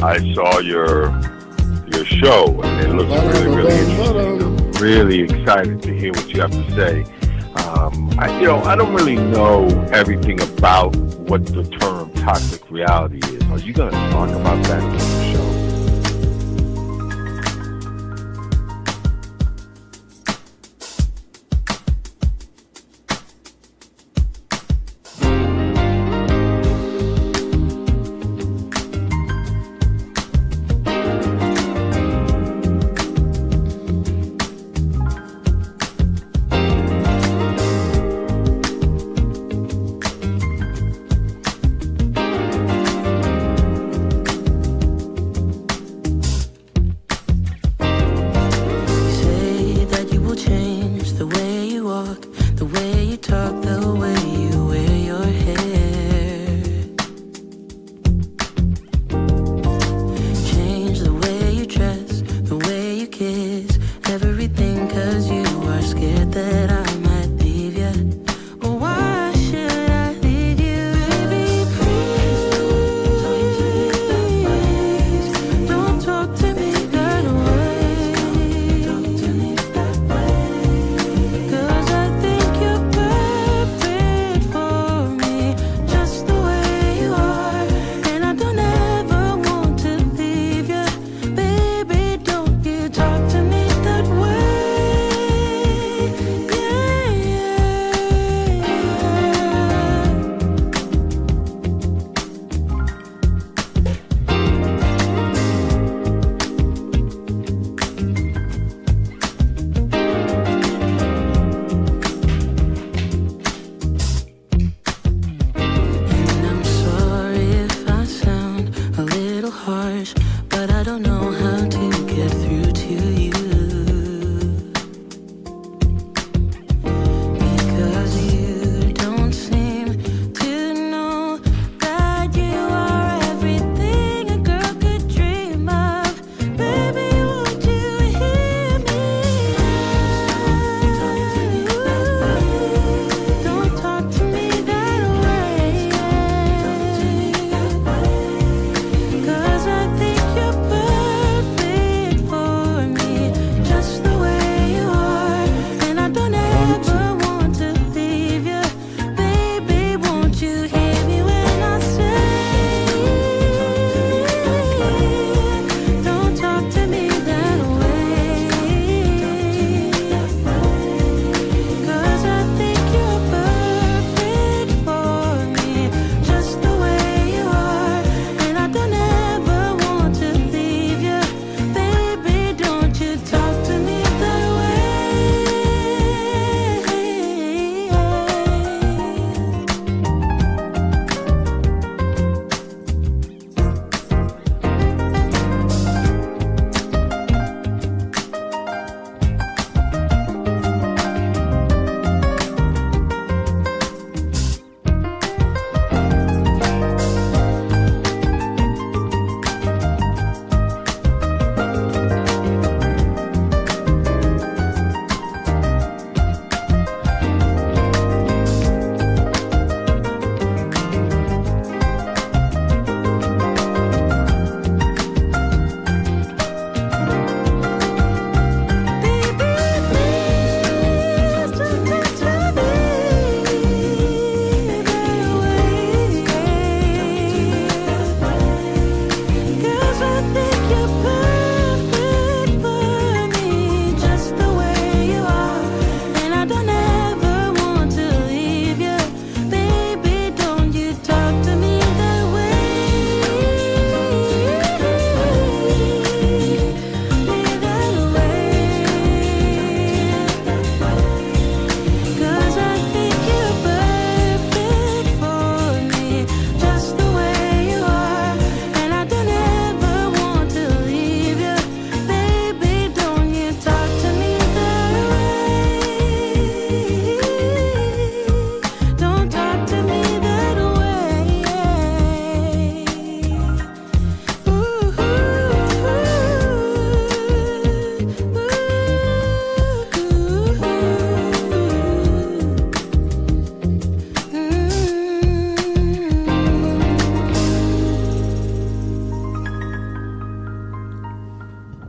I saw your show, and it looks really interesting. I'm really excited to hear what you have to say. I don't really know everything about what the term toxic reality is. Are you going to talk about that in the show?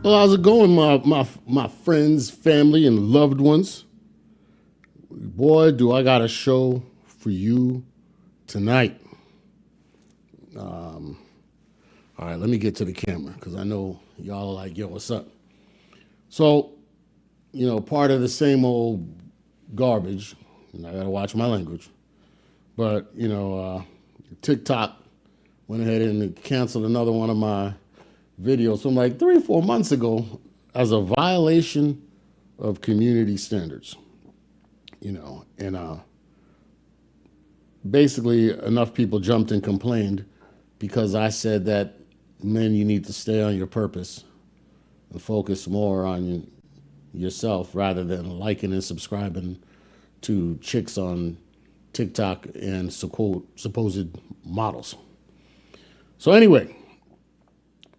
Well, how's it going, my friends, family, and loved ones? Boy, do I got a show for you tonight. All right, let me get to the camera because I know y'all are like, yo, what's up? So, part of the same old garbage, and I got to watch my language, but, TikTok went ahead and canceled another one of my videos from like 3 or 4 months ago as a violation of community standards, and basically enough people jumped and complained because I said that, men, you need to stay on your purpose and focus more on yourself rather than liking and subscribing to chicks on TikTok and supposed models. So anyway,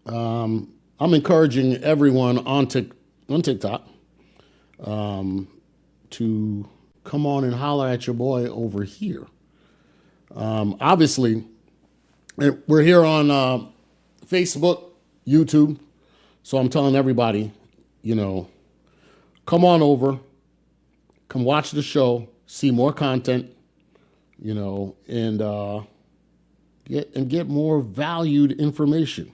I'm encouraging everyone on TikTok to come on and holler at your boy over here. Obviously, we're here on Facebook, YouTube. So I'm telling everybody, come on over, come watch the show, see more content, and get more valued information.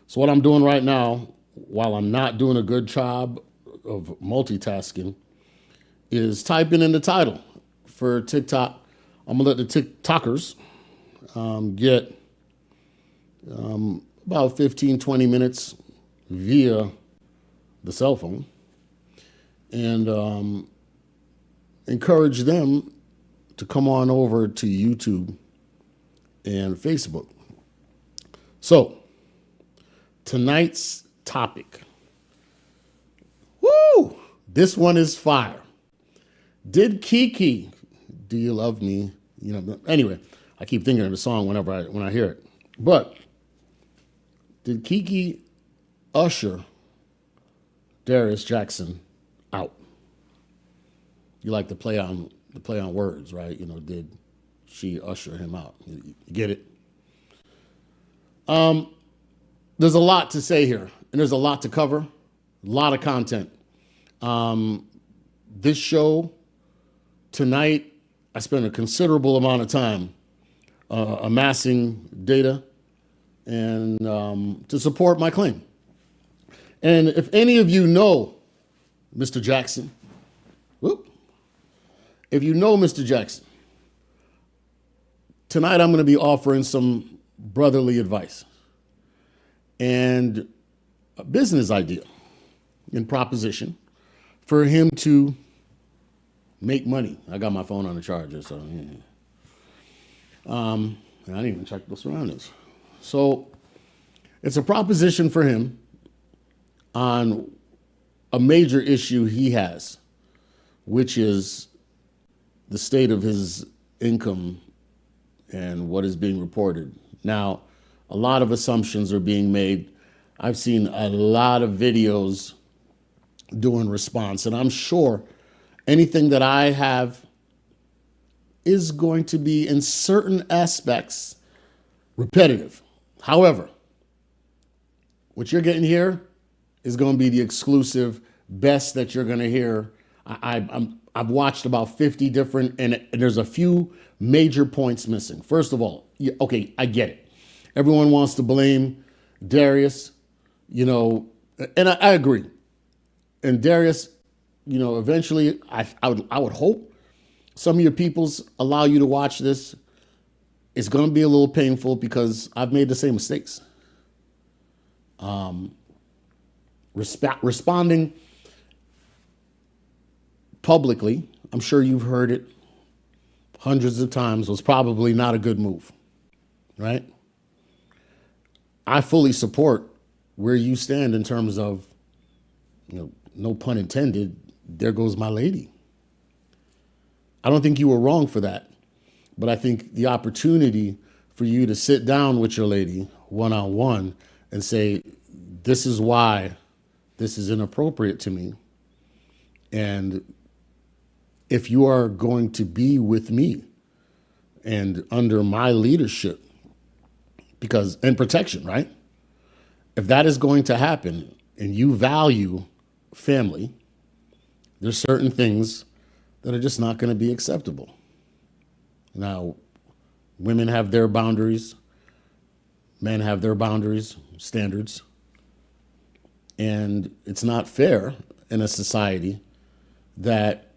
So what I'm doing right now, while I'm not doing a good job of multitasking, is typing in the title for TikTok. I'm gonna let the TikTokers get about 15, 20 minutes via the cell phone and encourage them to come on over to YouTube and Facebook. So tonight's topic, this one is fire. Did Keke, Do You Love Me? Anyway, I keep thinking of the song when I hear it. But did Keke usher Darius Jackson out? You like to play on words, right? Did she usher him out? You get it? There's a lot to say here, and there's a lot to cover, a lot of content. This show tonight, I spent a considerable amount of time amassing data and to support my claim. And if any of you know Mr. Jackson, if you know Mr. Jackson, tonight I'm going to be offering some brotherly advice and a business idea and proposition for him to make money. I got my phone on the charger, so yeah. And I didn't even check the surroundings. So it's a proposition for him on a major issue he has, which is the state of his income and what is being reported. Now, a lot of assumptions are being made. I've seen a lot of videos doing response, and I'm sure anything that I have is going to be, in certain aspects, repetitive. However, what you're getting here is going to be the exclusive best that you're going to hear. I've watched about 50 different, and there's a few major points missing. First of all, okay, I get it. Everyone wants to blame Darius, and I agree. And Darius, eventually, I would hope some of your peoples allow you to watch this. It's going to be a little painful because I've made the same mistakes. Responding publicly, I'm sure you've heard it hundreds of times, was probably not a good move, right? I fully support where you stand in terms of, no pun intended, there goes my lady. I don't think you were wrong for that, but I think the opportunity for you to sit down with your lady one-on-one and say, this is why this is inappropriate to me. And if you are going to be with me and under my leadership, and protection, right? If that is going to happen, and you value family, there's certain things that are just not going to be acceptable. Now, women have their boundaries, men have their boundaries, standards, and it's not fair in a society that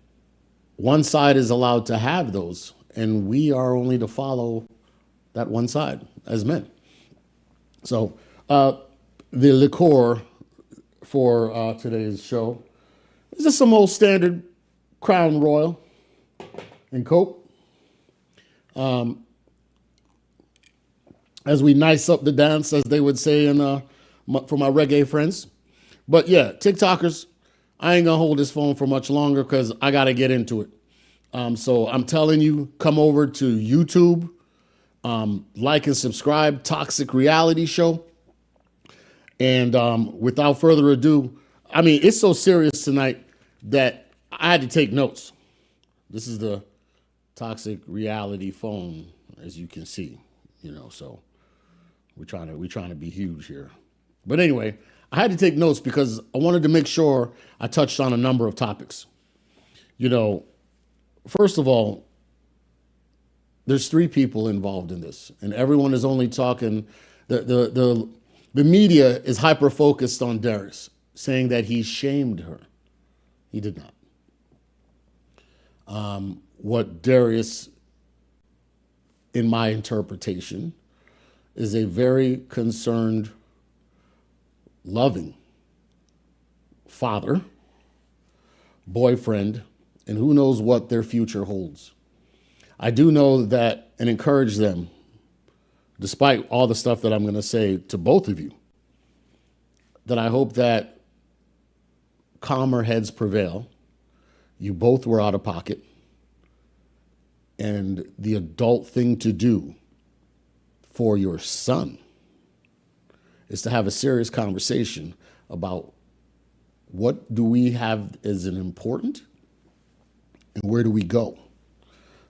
one side is allowed to have those, and we are only to follow that one side as men. So the liqueur for today's show is just some old standard Crown Royal and Coke. As we nice up the dance, as they would say for my reggae friends. But yeah, TikTokers, I ain't gonna hold this phone for much longer because I gotta get into it. So I'm telling you, come over to YouTube, like and subscribe, Toxic Reality Show. And without further ado, I mean, it's so serious tonight that I had to take notes. This is the Toxic Reality phone, as you can see, so we're trying to be huge here. But anyway, I had to take notes because I wanted to make sure I touched on a number of topics. First of all, there's 3 people involved in this, and everyone is only talking. The media is hyper focused on Darius, saying that he shamed her. He did not. What Darius, in my interpretation, is a very concerned, loving father, boyfriend, and who knows what their future holds. I do know that and encourage them, despite all the stuff that I'm going to say to both of you, that I hope that calmer heads prevail. You both were out of pocket. And the adult thing to do for your son is to have a serious conversation about what do we have as an important and where do we go.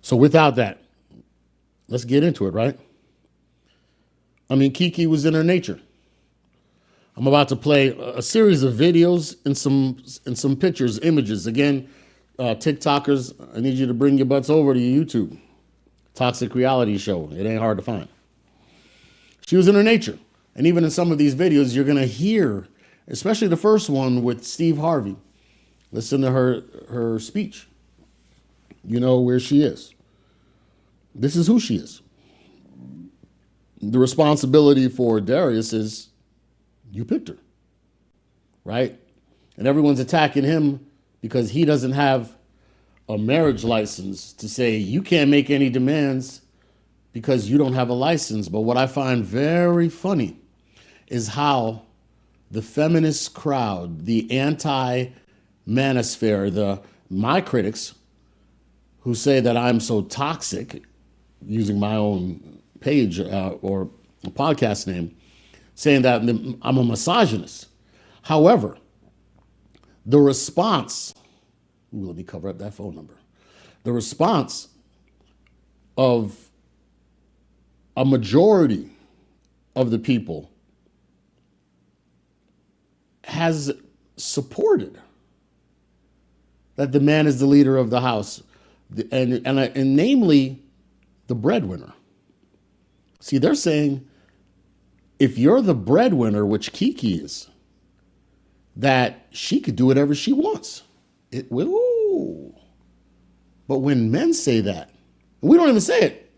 So without that, let's get into it, right? I mean, Keke was in her nature. I'm about to play a series of videos and some pictures, images. Again, TikTokers, I need you to bring your butts over to YouTube. Toxic Reality Show. It ain't hard to find. She was in her nature. And even in some of these videos, you're going to hear, especially the first one with Steve Harvey. Listen to her speech. You know where she is. This is who she is. The responsibility for Darius is you picked her, right? And everyone's attacking him because he doesn't have a marriage license to say you can't make any demands because you don't have a license. But what I find very funny is how the feminist crowd, the anti-manosphere, my critics who say that I'm so toxic, using my own page or a podcast name, saying that I'm a misogynist. However, the response, let me cover up that phone number. The response of a majority of the people has supported that the man is the leader of the house, and namely the breadwinner. See, they're saying if you're the breadwinner, which Keke is, that she could do whatever she wants. But when men say that, we don't even say it,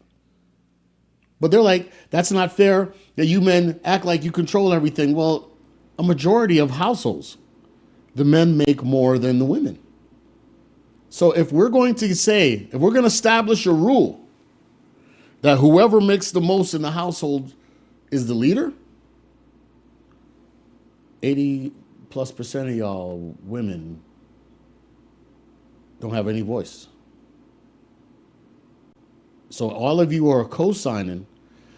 but they're like, that's not fair that you men act like you control everything. Well, a majority of households, the men make more than the women. So if we're going to establish a rule that whoever makes the most in the household is the leader, 80+% of y'all women don't have any voice. So all of you are co-signing,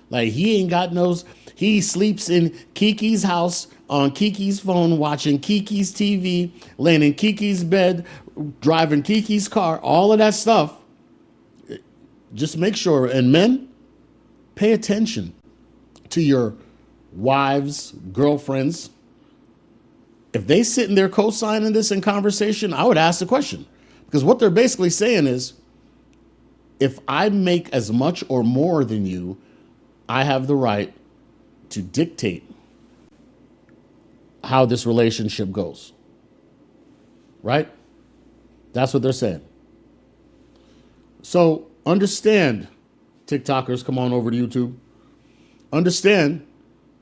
like he sleeps in Keke's house, on Keke's phone, watching Keke's TV, laying in Keke's bed, driving Keke's car, all of that stuff. Just make sure, and men, pay attention to your wives, girlfriends, if they sit in there co-signing this in conversation, I would ask the question. Because what they're basically saying is, if I make as much or more than you, I have the right to dictate how this relationship goes. Right? That's what they're saying. So understand, TikTokers, come on over to YouTube. Understand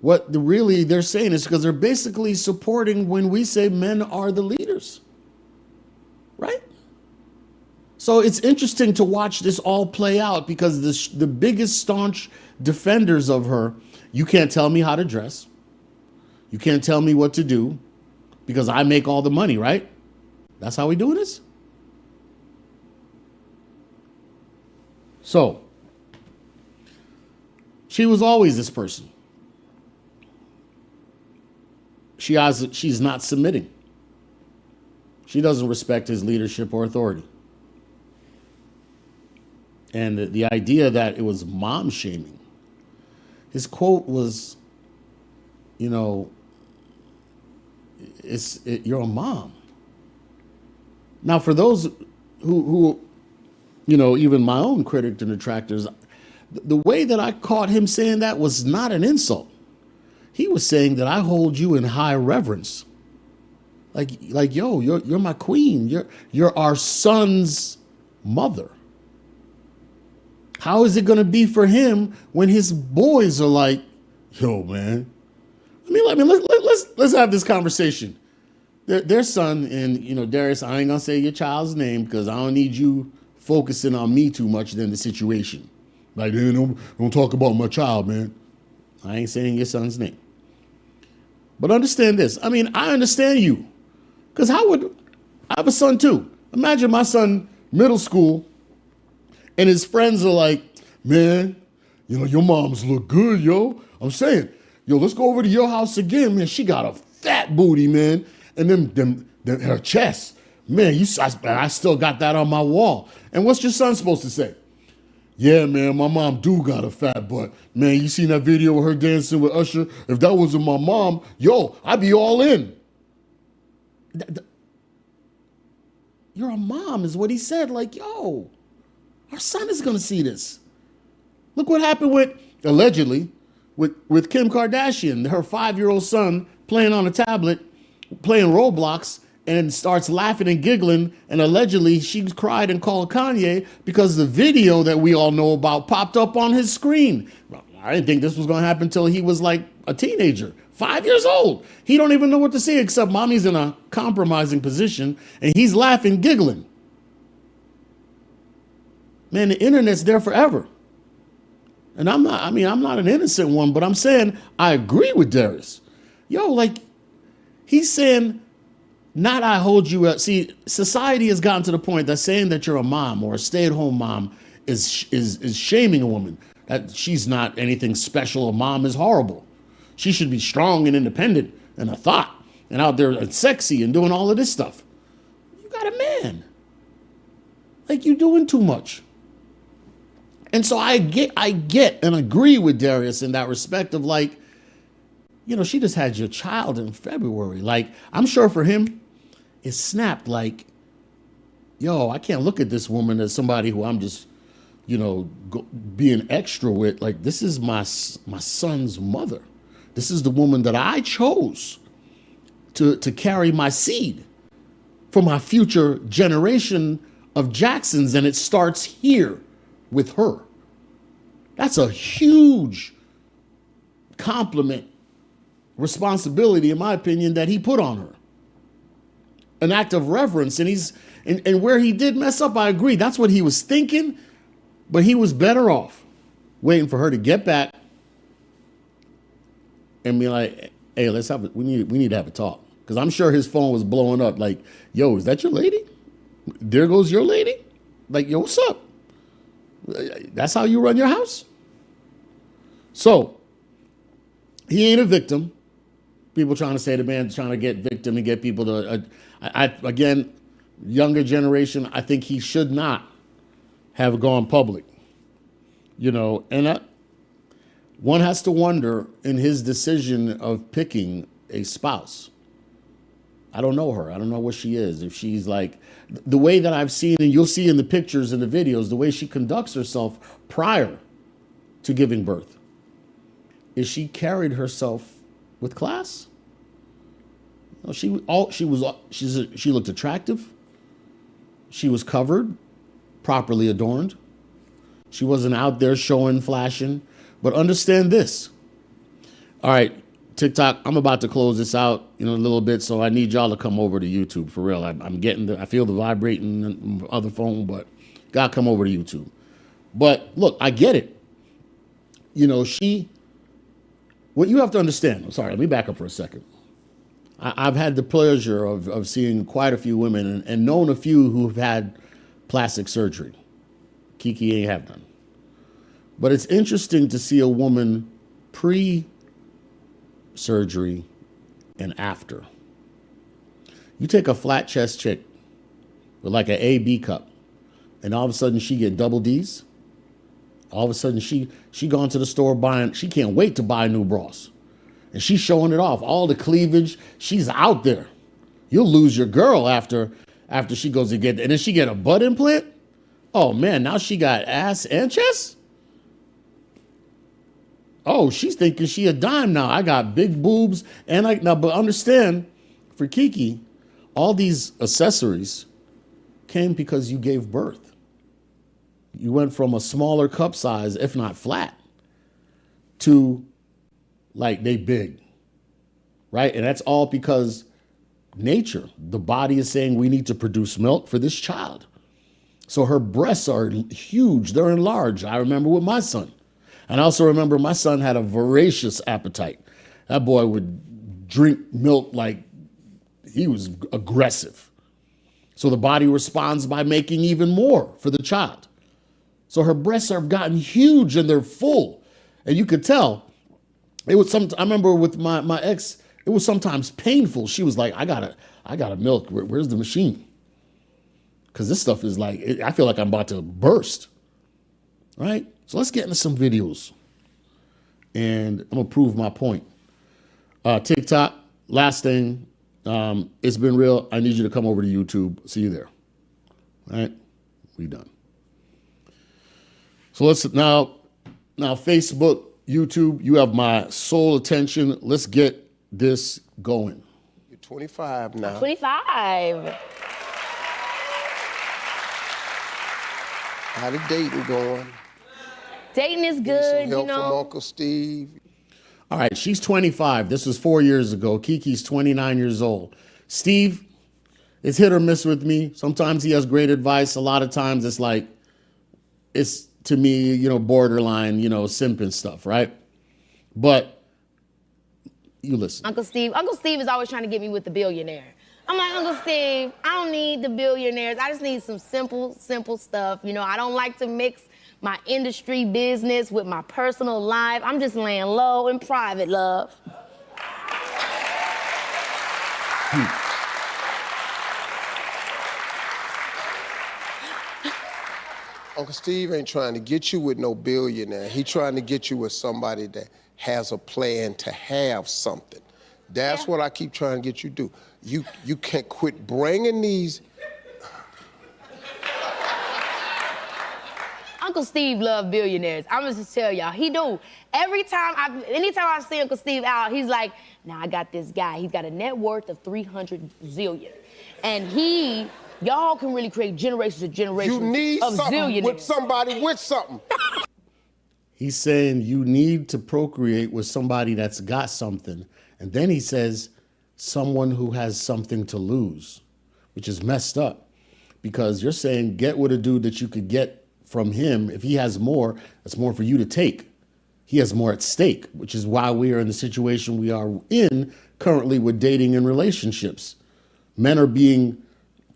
what really they're saying is because they're basically supporting when we say men are the leaders. Right? So it's interesting to watch this all play out because the biggest staunch defenders of her, you can't tell me how to dress. You can't tell me what to do because I make all the money, right? That's how we do this? So, she was always this person. She's not submitting. She doesn't respect his leadership or authority. And the idea that it was mom shaming. His quote was, you're a mom. Now, for those who even my own critic and detractors, the way that I caught him saying that was not an insult. He was saying that I hold you in high reverence. Like, yo, you're my queen. You're our son's mother. How is it going to be for him when his boys are like, yo, man? Let's have this conversation. Their son and Darius, I ain't gonna say your child's name because I don't need you focusing on me too much than the situation. Like, don't talk about my child, man. I ain't saying your son's name. But understand this. I understand you. Because I have a son too. Imagine my son, middle school, and his friends are like, man, your moms look good, yo. I'm saying, yo, let's go over to your house again, man. She got a fat booty, man. And then her chest, man, I still got that on my wall. And what's your son supposed to say? Yeah, man, my mom do got a fat butt. Man, you seen that video of her dancing with Usher? If that wasn't my mom, yo, I'd be all in. You're a mom is what he said. Like, yo, our son is going to see this. Look what happened allegedly, with Kim Kardashian, her 5-year-old son playing on a tablet, playing Roblox, and starts laughing and giggling, and allegedly she cried and called Kanye because the video that we all know about popped up on his screen. I didn't think this was going to happen until he was like a teenager, 5 years old. He don't even know what to say except mommy's in a compromising position, and he's laughing, giggling. Man, the internet's there forever. And I'm not an innocent one, but I'm saying I agree with Darius. Yo, like, he's saying, not I hold you up. See, society has gotten to the point that saying that you're a mom or a stay-at-home mom is shaming a woman. That she's not anything special. A mom is horrible. She should be strong and independent and a thought and out there and sexy and doing all of this stuff. You got a man. Like, you doing too much. And so I get and agree with Darius in that respect of like, she just had your child in February. Like, I'm sure for him, it snapped like, yo, I can't look at this woman as somebody who I'm just, being extra with. Like, this is my son's mother. This is the woman that I chose to carry my seed for my future generation of Jacksons. And it starts here with her. That's a huge compliment, responsibility, in my opinion, that he put on her. An act of reverence. And where he did mess up, I agree. That's what he was thinking, but he was better off waiting for her to get back and be like, hey, we need to have a talk. Because I'm sure his phone was blowing up like, yo, is that your lady? There goes your lady? Like, yo, what's up? That's how you run your house? So, he ain't a victim. People trying to say the man trying to get victim and get people to, again, younger generation, I think he should not have gone public. And one has to wonder in his decision of picking a spouse, I don't know her. I don't know what she is. If she's like, the way that I've seen, and you'll see in the pictures and the videos, the way she conducts herself prior to giving birth, is she carried herself with class. She looked attractive. She was covered, properly adorned. She wasn't out there showing, flashing. But understand this. All right, TikTok, I'm about to close this out in a little bit, so I need y'all to come over to YouTube for real. I feel the vibrating on the other phone, but gotta come over to YouTube. But look, I get it. What you have to understand, I'm sorry, let me back up for a second. I've had the pleasure of seeing quite a few women and known a few who have had plastic surgery. Keke ain't have none. But it's interesting to see a woman pre-surgery and after. You take a flat chest chick with like an A-B cup, and all of a sudden she get double D's. All of a sudden she gone to the store buying, she can't wait to buy new bras. And she's showing it off, all the cleavage. She's out there. You'll lose your girl after she goes to get, and then she get a butt implant. Oh man, now she got ass and chest. Oh, she's thinking she a dime now. I got big boobs but understand, for Keke, all these accessories came because you gave birth. You went from a smaller cup size, if not flat, to like they big, right? And that's all because nature, the body is saying we need to produce milk for this child. So her breasts are huge, they're enlarged. I remember with my son. And I also remember my son had a voracious appetite. That boy would drink milk like he was aggressive. So the body responds by making even more for the child. So her breasts have gotten huge and they're full. And you could tell. I remember with my ex, it was sometimes painful. She was like, I gotta milk. Where's the machine? Because this stuff is like, I feel like I'm about to burst. Right? So let's get into some videos. And I'm going to prove my point. TikTok, last thing. It's been real. I need you to come over to YouTube. See you there. All right? We done. So let's now Facebook, YouTube, you have my sole attention. Let's get this going. You're 25 now. 25. How the dating going? Dating is Need good, some help from Uncle Steve. All right, she's 25. This was 4 years ago. Keke's 29 years old. Steve, it's hit or miss with me. Sometimes he has great advice. A lot of times it's to me, borderline, simping stuff, right? But you listen. Uncle Steve is always trying to get me with the billionaire. I'm like, Uncle Steve, I don't need the billionaires. I just need some simple stuff. I don't like to mix my industry business with my personal life. I'm just laying low in private, love. Uncle Steve ain't trying to get you with no billionaire. He trying to get you with somebody that has a plan to have something. That's what I keep trying to get you to do. You can't quit bringing these. Uncle Steve love billionaires. I'm gonna just tell y'all, he do. Anytime I see Uncle Steve out, he's like, now I got this guy. He's got a net worth of 300 zillion. And y'all can really create generations of generations You need of something zillionaires. with somebody with something. He's saying you need to procreate with somebody that's got something. And then he says someone who has something to lose, which is messed up. Because you're saying get with a dude that you could get from him. If he has more, that's more for you to take. He has more at stake, which is why we are in the situation we are in currently with dating and relationships. Men are being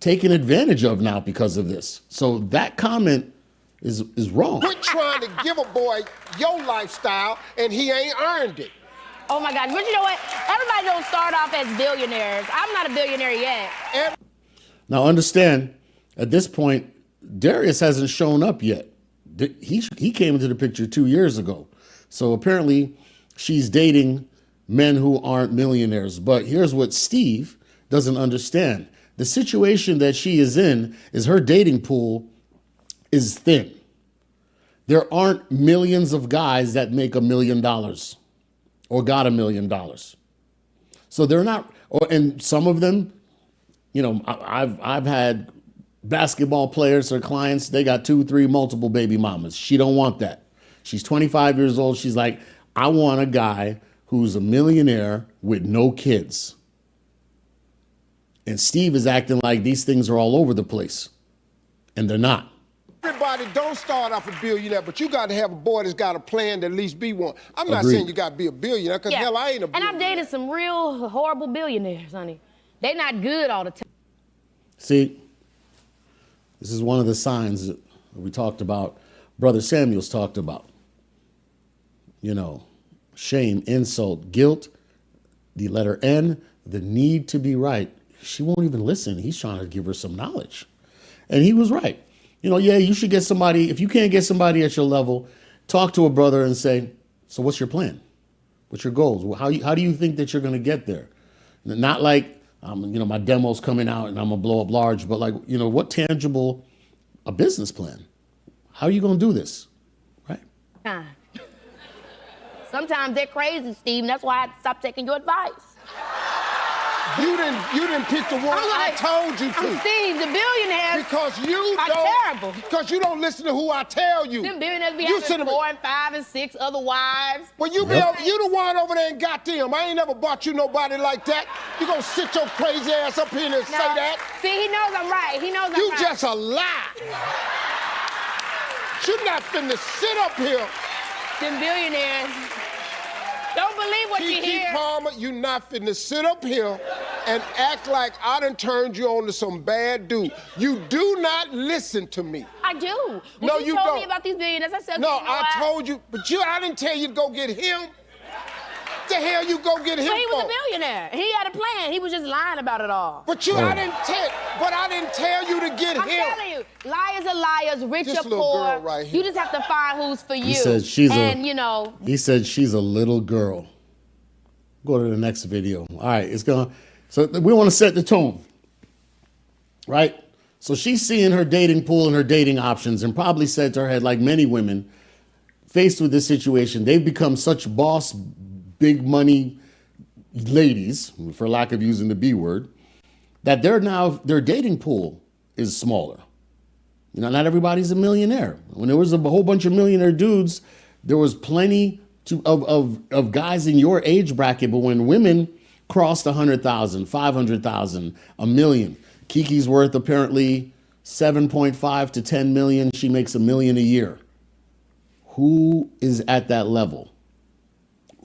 taken advantage of now because of this. So that comment is wrong. Quit trying to give a boy your lifestyle and he ain't earned it. Oh my God, but you know what? Everybody don't start off as billionaires. I'm not a billionaire yet. Now understand, at this point, Darius hasn't shown up yet. He came into the picture 2 years ago. So apparently she's dating men who aren't millionaires. But here's what Steve doesn't understand. The situation that she is in is her dating pool is thin. There aren't millions of guys that make $1 million or got $1 million. So they're not, and some of them, you know, I've had basketball players or clients, they got 2, 3, multiple baby mamas. She don't want that. She's 25 years old. She's like, I want a guy who's a millionaire with no kids. And Steve is acting like these things are all over the place. And they're not. Everybody don't start off a billionaire, but you got to have a boy that's got a plan to at least be one. I'm not Agreed. saying you got to be a billionaire, because hell, I ain't a billionaire. And I've dated some real horrible billionaires, honey. They not good all the time. See, this is one of the signs that we talked about, Brother Samuels talked about. You know, shame, insult, guilt, the letter N, the need to be right. She won't even listen. He's trying to give her some knowledge. And he was right. You know, yeah, you should get somebody. If you can't get somebody at your level, talk to a brother and say, so what's your plan? What's your goals? How do you think that you're going to get there? Not like, you know, my demo's coming out and I'm going to blow up large, but like, you know, what tangible, a business plan? How are you going to do this? Right? Sometimes they're crazy, Steve, and that's why I had to stop taking your advice. You didn't pick the one I told you to. Steve, the billionaires because you are don't, terrible. Because you don't listen to who I tell you. Them billionaires be You having 4 and 5 and 6 other wives. Well, you the one over there and got them. I ain't never bought you nobody like that. You gonna sit your crazy ass up here and say that? See, he knows I'm right. He knows I'm You right. just a lie. You're not finna sit up here. Them billionaires. Don't believe what you hear. Keke Palmer, you not finna sit up here and act like I done turned you on to some bad dude. You do not listen to me. I do. When No, you you told don't. me about these billionaires, I said, No, you know I what? told you, but I didn't tell you to go get him. The hell you go get him But he was for? a billionaire. He had a plan. He was just lying about it all. But I didn't tell you to get I'm him. telling you, liars are liars, rich This or little poor. girl right here. You just have to find who's for you. He said she's you said she's a little girl. Go to the next video. All right, so we want to set the tone, right? So she's seeing her dating pool and her dating options and probably said to her head, like many women faced with this situation, they've become such boss, big money ladies, for lack of using the B word, that their dating pool is smaller. You know, not everybody's a millionaire. When there was a whole bunch of millionaire dudes, there was plenty of guys in your age bracket, but when women crossed 100,000, 500,000, a million, Keke's worth apparently 7.5 to 10 million. She makes $1 million a year. Who is at that level?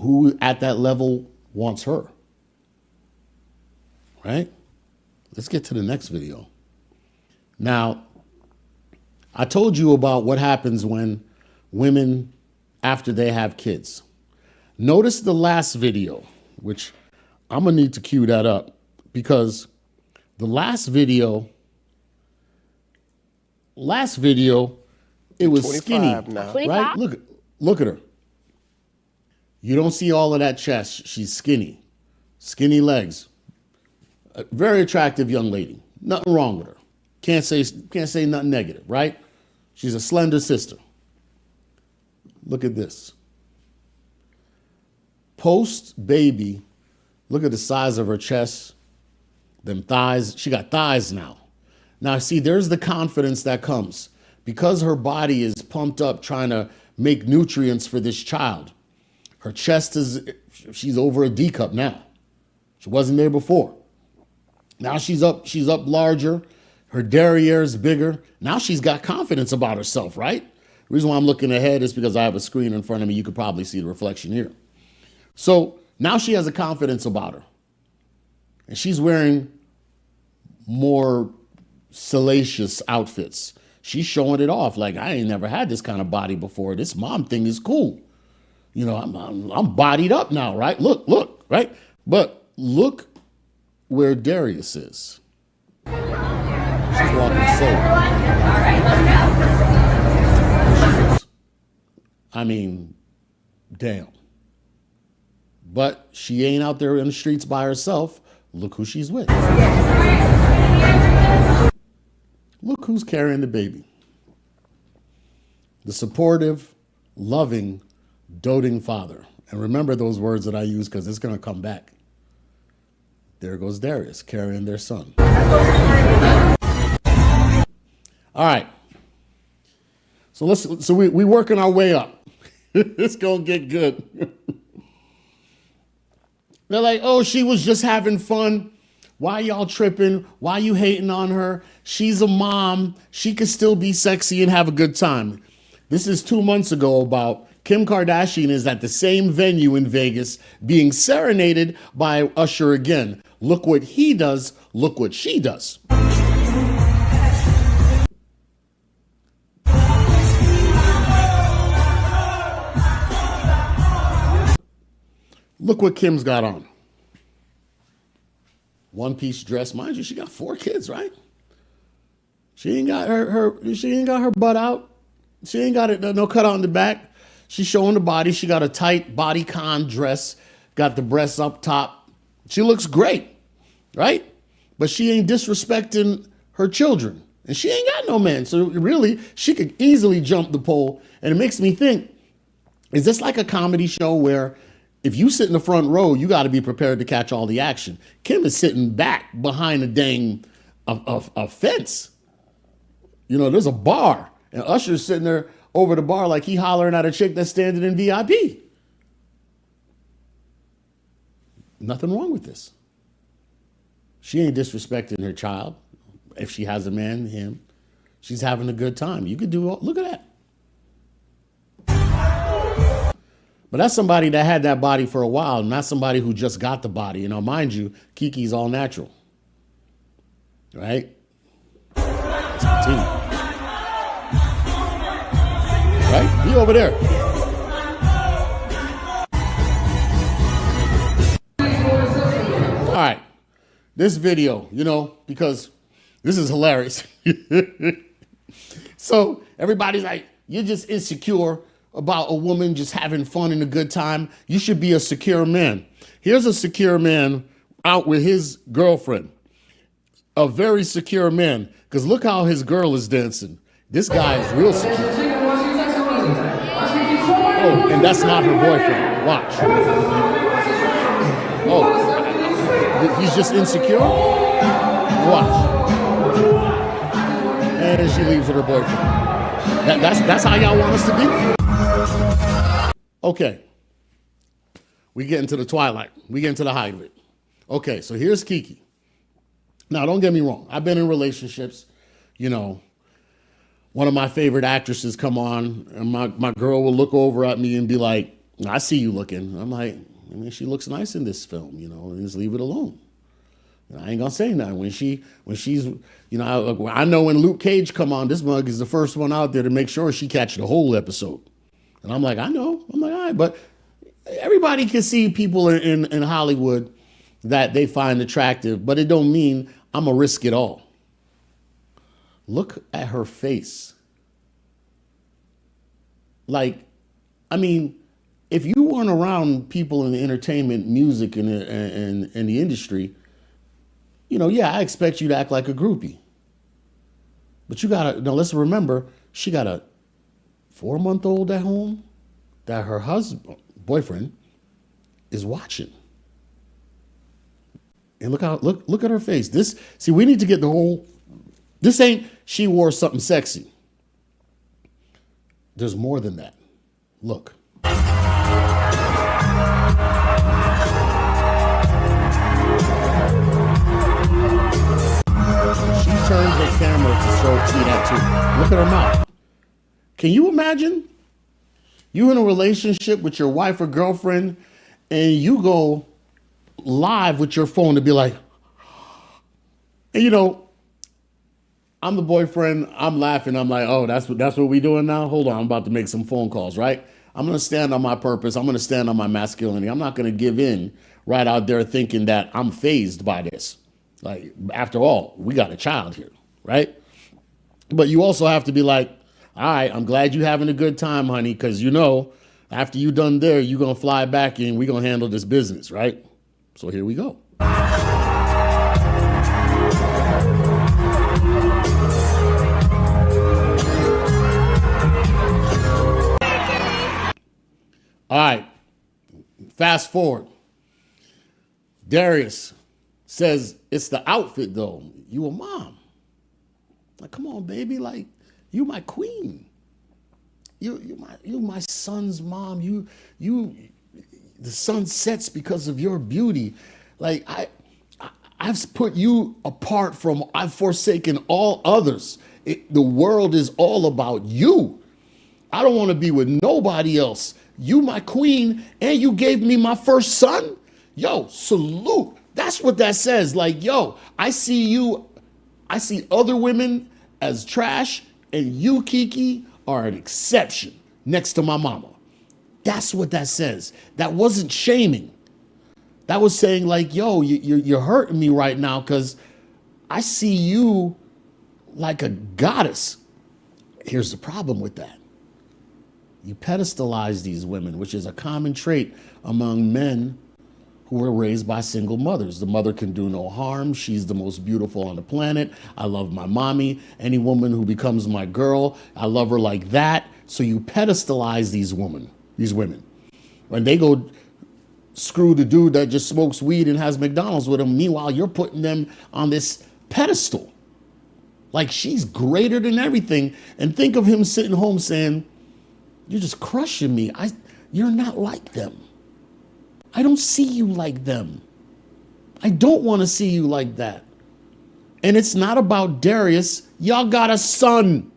Who at that level wants her? Right? Let's get to the next video. Now, I told you about what happens when women after they have kids. Notice the last video, which I'm gonna need to cue that up, because the last video, it was skinny, now. right? Look at her. You don't see all of that chest. She's skinny legs. A very attractive young lady. Nothing wrong with her. Can't say nothing negative, right? She's a slender sister. Look at this. Post baby, look at the size of her chest, them thighs. She got thighs now. Now, see, there's the confidence that comes because her body is pumped up trying to make nutrients for this child. Her chest she's over a D cup now. She wasn't there before. Now she's up larger. Her derriere is bigger. Now she's got confidence about herself, right? The reason why I'm looking ahead is because I have a screen in front of me. You could probably see the reflection here. So now she has a confidence about her. And she's wearing more salacious outfits. She's showing it off like, I ain't never had this kind of body before. This mom thing is cool. You know, I'm bodied up now, right? Look, right? But look where Darius is. She's walking solo. I mean, damn. But she ain't out there in the streets by herself. Look who she's with. Look who's carrying the baby. The supportive, loving, doting father. And remember those words that I use because it's going to come back. There goes Darius carrying their son. All right. So we working our way up. It's going to get good. They're like, oh, she was just having fun. Why y'all tripping? Why you hating on her? She's a mom. She could still be sexy and have a good time. This is 2 months ago about Kim Kardashian is at the same venue in Vegas being serenaded by Usher again. Look what he does. Look what she does. Look what Kim's got on. One-piece dress. Mind you, she got 4 kids, right? She ain't got her butt out. She ain't got no cut out in the back. She's showing the body. She got a tight bodycon dress, got the breasts up top. She looks great, right? But she ain't disrespecting her children. And she ain't got no man. So really, she could easily jump the pole. And it makes me think, is this like a comedy show where if you sit in the front row, you got to be prepared to catch all the action? Kim is sitting back behind a dang a fence. You know, there's a bar. And Usher's sitting there over the bar like he hollering at a chick that's standing in VIP. Nothing wrong with this. She ain't disrespecting her child. If she has a man, him, she's having a good time. You could do all, look at that. But that's somebody that had that body for a while, not somebody who just got the body. You know, mind you, Keke's all natural. Right? Let's continue. Right? Be over there. All right. This video, you know, because this is hilarious. So everybody's like, you're just insecure about a woman just having fun and a good time. You should be a secure man. Here's a secure man out with his girlfriend. A very secure man. Because look how his girl is dancing. This guy is real secure. Oh, and that's not her boyfriend. Watch. Oh, he's just insecure? Watch. And she leaves with her boyfriend. That's how y'all want us to be? Okay. We get into the twilight. We get into the height of it. Okay, so here's Keke. Now, don't get me wrong. I've been in relationships, you know. One of my favorite actresses come on, and my girl will look over at me and be like, I see you looking. I'm like, I mean, she looks nice in this film, you know, and just leave it alone. And I ain't gonna say nothing. When she's, you know, I know when Luke Cage come on, this mug is the first one out there to make sure she catch the whole episode. And I'm like, I know. I'm like, all right, but everybody can see people in Hollywood that they find attractive, but it don't mean I'm gonna risk it all. Look at her face. Like, I mean, if you weren't around people in the entertainment, music, and the industry, you know, yeah, I expect you to act like a groupie. But you gotta, now let's remember, she got a 4-month-old at home that her boyfriend is watching. And look at her face. See, we need to get the whole, this ain't she wore something sexy. There's more than that. Look. She turned the camera to see that too. Look at her mouth. Can you imagine? You in a relationship with your wife or girlfriend and you go live with your phone to be like, and you know, I'm the boyfriend, I'm laughing, I'm like, oh, that's what we doing now? Hold on, I'm about to make some phone calls, right? I'm gonna stand on my purpose, I'm gonna stand on my masculinity. I'm not gonna give in right out there thinking that I'm fazed by this. Like, after all, we got a child here, right? But you also have to be like, all right, I'm glad you're having a good time, honey, because you know, after you done there, you're gonna fly back and we're gonna handle this business, right? So here we go. All right. Fast forward. Darius says, it's the outfit, though. You a mom. Like, come on, baby. Like, you my queen. You my son's mom. The sun sets because of your beauty. Like, I've put you apart from, I've forsaken all others. The world is all about you. I don't want to be with nobody else. You my queen, and you gave me my first son. Yo, salute. That's what that says. Like, yo, I see other women as trash, and you, Keke, are an exception next to my mama. That's what that says. That wasn't shaming. That was saying like, yo, you're hurting me right now because I see you like a goddess. Here's the problem with that. You pedestalize these women, which is a common trait among men who were raised by single mothers. The mother can do no harm. She's the most beautiful on the planet. I love my mommy. Any woman who becomes my girl, I love her like that. So you pedestalize these women. When they go screw the dude that just smokes weed and has McDonald's with him, meanwhile, you're putting them on this pedestal. Like she's greater than everything. And think of him sitting home saying, you're just crushing me. You're not like them. I don't see you like them. I don't want to see you like that. And it's not about Darius. Y'all got a son.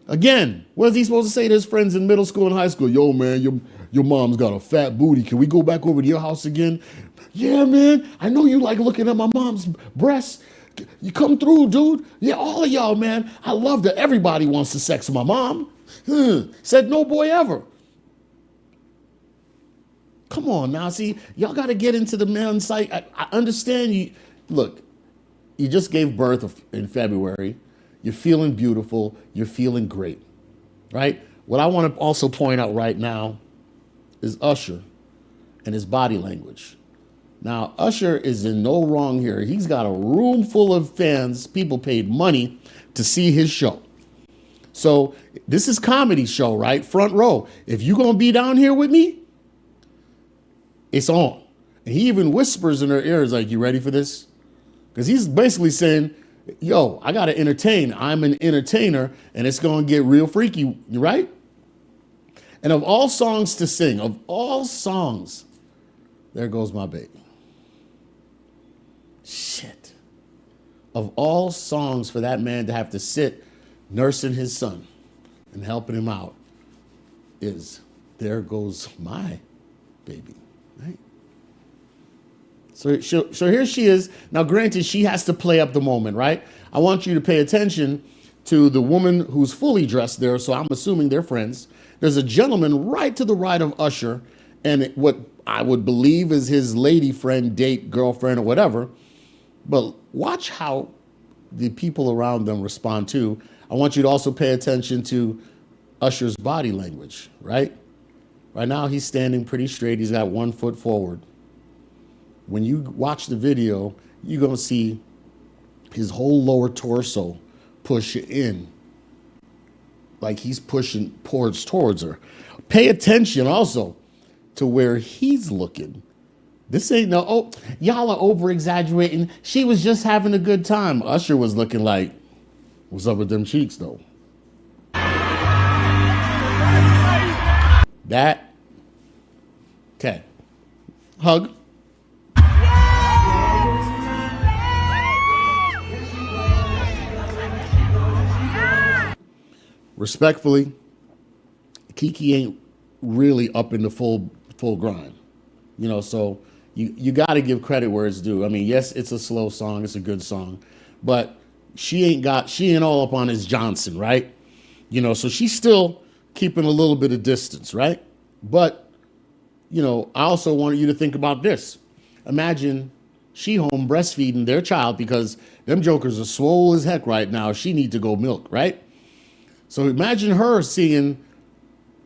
Again, what is he supposed to say to his friends in middle school and high school? Yo, man, your mom's got a fat booty. Can we go back over to your house again? Yeah, man, I know you like looking at my mom's breasts. You come through, dude. Yeah, all of y'all, man. I love that everybody wants to sex with my mom. Said no boy ever. Come on now, see, y'all got to get into the man's psyche. I understand you. Look, you just gave birth in February. You're feeling beautiful. You're feeling great, right? What I want to also point out right now is Usher and his body language. Now, Usher is in no wrong here. He's got a room full of fans. People paid money to see his show. So this is comedy show, right? Front row. If you're going to be down here with me, it's on. And he even whispers in her ears, like, you ready for this? Because he's basically saying, yo, I got to entertain. I'm an entertainer, and it's going to get real freaky, right? And of all songs to sing, of all songs, there goes my baby. Shit. Of all songs for that man to have to sit nursing his son and helping him out is There Goes My Baby. Right? So here she is. Now, granted, she has to play up the moment, right? I want you to pay attention to the woman who's fully dressed there, so I'm assuming they're friends. There's a gentleman right to the right of Usher, and what I would believe is his lady friend, date, girlfriend, or whatever. But watch how the people around them respond too. I want you to also pay attention to Usher's body language, right? Right now, he's standing pretty straight. He's got 1 foot forward. When you watch the video, you're going to see his whole lower torso push in, like he's pushing towards her. Pay attention also to where he's looking. This ain't no, oh, y'all are over-exaggerating. She was just having a good time. Usher was looking like, what's up with them cheeks, though? That, okay. Hug. Respectfully, Keke ain't really up in the full grind. You know, so you got to give credit where it's due. I mean, yes, it's a slow song. It's a good song. But she ain't all up on his Johnson, right? You know, so she's still keeping a little bit of distance, right? But, you know, I also want you to think about this. Imagine she home breastfeeding their child because them jokers are swole as heck right now. She need to go milk, right? So imagine her seeing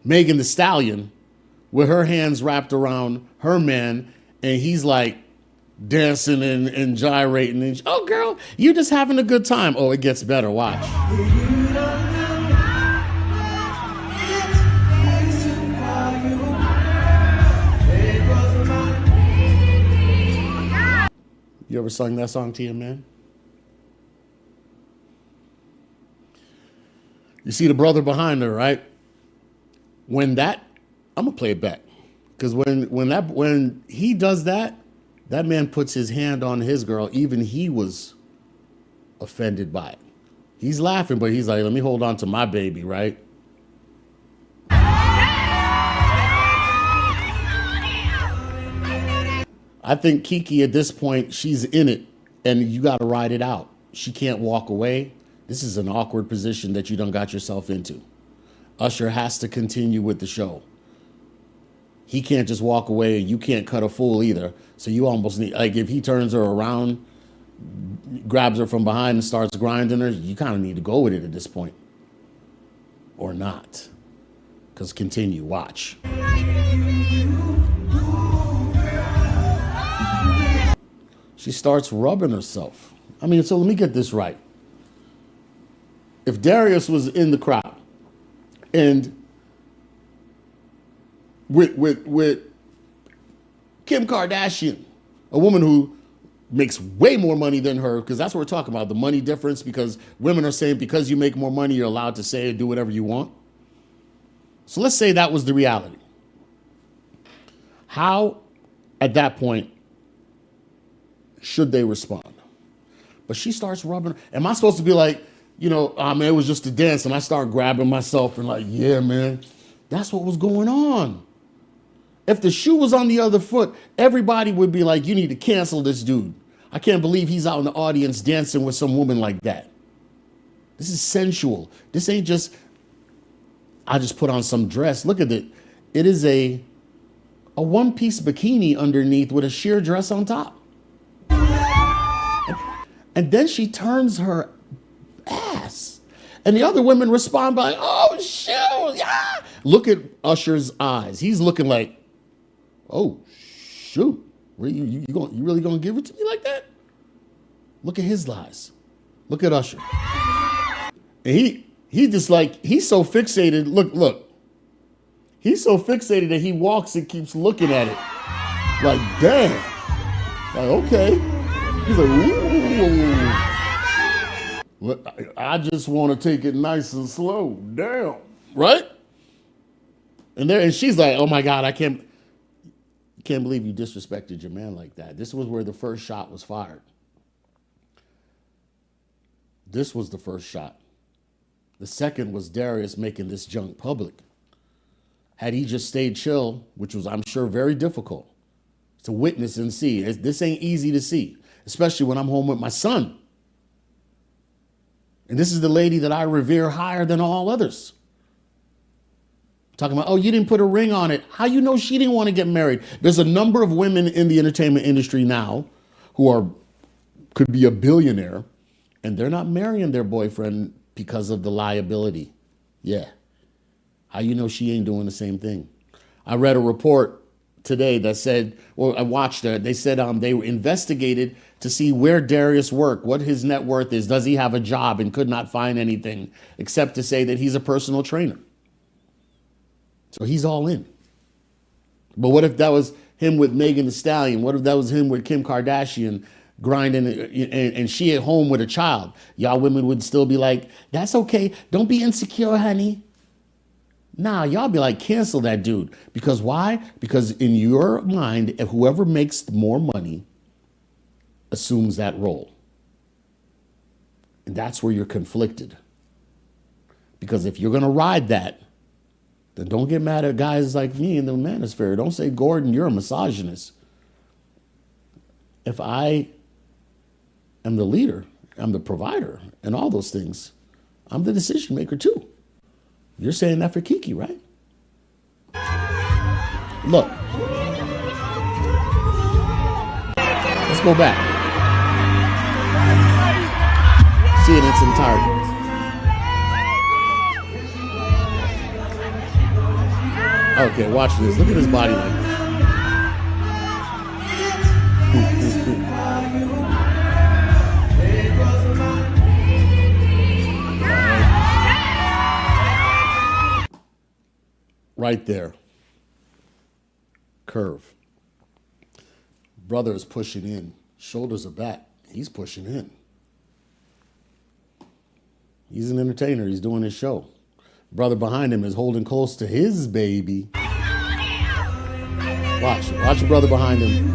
Megan Thee Stallion with her hands wrapped around her man, and he's like dancing and gyrating. And oh, girl, you're just having a good time. Oh, it gets better. Watch. You ever sung that song to your man? You see the brother behind her, right? I'm gonna play it back. Because when he does that, that man puts his hand on his girl. Even he was offended by it. He's laughing, but he's like, let me hold on to my baby, right? I think Keke at this point, she's in it, and you got to ride it out. She can't walk away. This is an awkward position that you done got yourself into. Usher has to continue with the show. He can't just walk away, and you can't cut a fool either. So you almost need, like, if he turns her around, grabs her from behind and starts grinding her, you kind of need to go with it at this point. Or not. Because continue, watch. She starts rubbing herself. I mean, so let me get this right. If Darius was in the crowd and with Kim Kardashian, a woman who makes way more money than her, because that's what we're talking about, the money difference, because women are saying because you make more money, you're allowed to say and do whatever you want. So let's say that was the reality. How, at that point, should they respond? But she starts rubbing. Am I supposed to be like, man, it was just a dance, and I start grabbing myself and like, yeah, man, that's what was going on. If the shoe was on the other foot, everybody would be like, you need to cancel this dude. I can't believe he's out in the audience dancing with some woman like that. This is sensual. This ain't just, I just put on some dress. Look at it. It is a one-piece bikini underneath with a sheer dress on top. And then she turns her ass. And the other women respond by, oh, shoot, yeah. Look at Usher's eyes. He's looking like, oh, shoot. You really going to give it to me like that? Look at his eyes. Look at Usher. And he just like, he's so fixated. Look. He's so fixated that he walks and keeps looking at it. Like, damn. Like, okay. He's like, ooh. I just want to take it nice and slow. Damn. Right? And she's like, oh my God, I can't believe you disrespected your man like that. This was where the first shot was fired. This was the first shot. The second was Darius making this junk public. Had he just stayed chill, which was, I'm sure, very difficult to witness and see. This ain't easy to see, especially when I'm home with my son. And this is the lady that I revere higher than all others. Talking about, oh, you didn't put a ring on it. How you know she didn't want to get married? There's a number of women in the entertainment industry now who could be a billionaire, and they're not marrying their boyfriend because of the liability. Yeah. How you know she ain't doing the same thing? I read a report today that said, well, I watched it. They said they were investigated to see where Darius worked, what his net worth is, does he have a job, and could not find anything except to say that he's a personal trainer. So he's all in. But what if that was him with Megan Thee Stallion? What if that was him with Kim Kardashian grinding and she at home with a child? Y'all women would still be like, that's okay. Don't be insecure, honey. Nah, y'all be like, cancel that dude. Because why? Because in your mind, if whoever makes more money assumes that role. And that's where you're conflicted. Because if you're going to ride that, then don't get mad at guys like me in the manosphere. Don't say, Gordon, you're a misogynist. If I am the leader, I'm the provider, and all those things, I'm the decision maker too. You're saying that for Keke, right? Look. Let's go back. See it in its entirety. Okay, watch this. Look at his body language. Right there. Curve. Brother is pushing in. Shoulders are back. He's pushing in. He's an entertainer. He's doing his show. Brother behind him is holding close to his baby. Watch your brother behind him.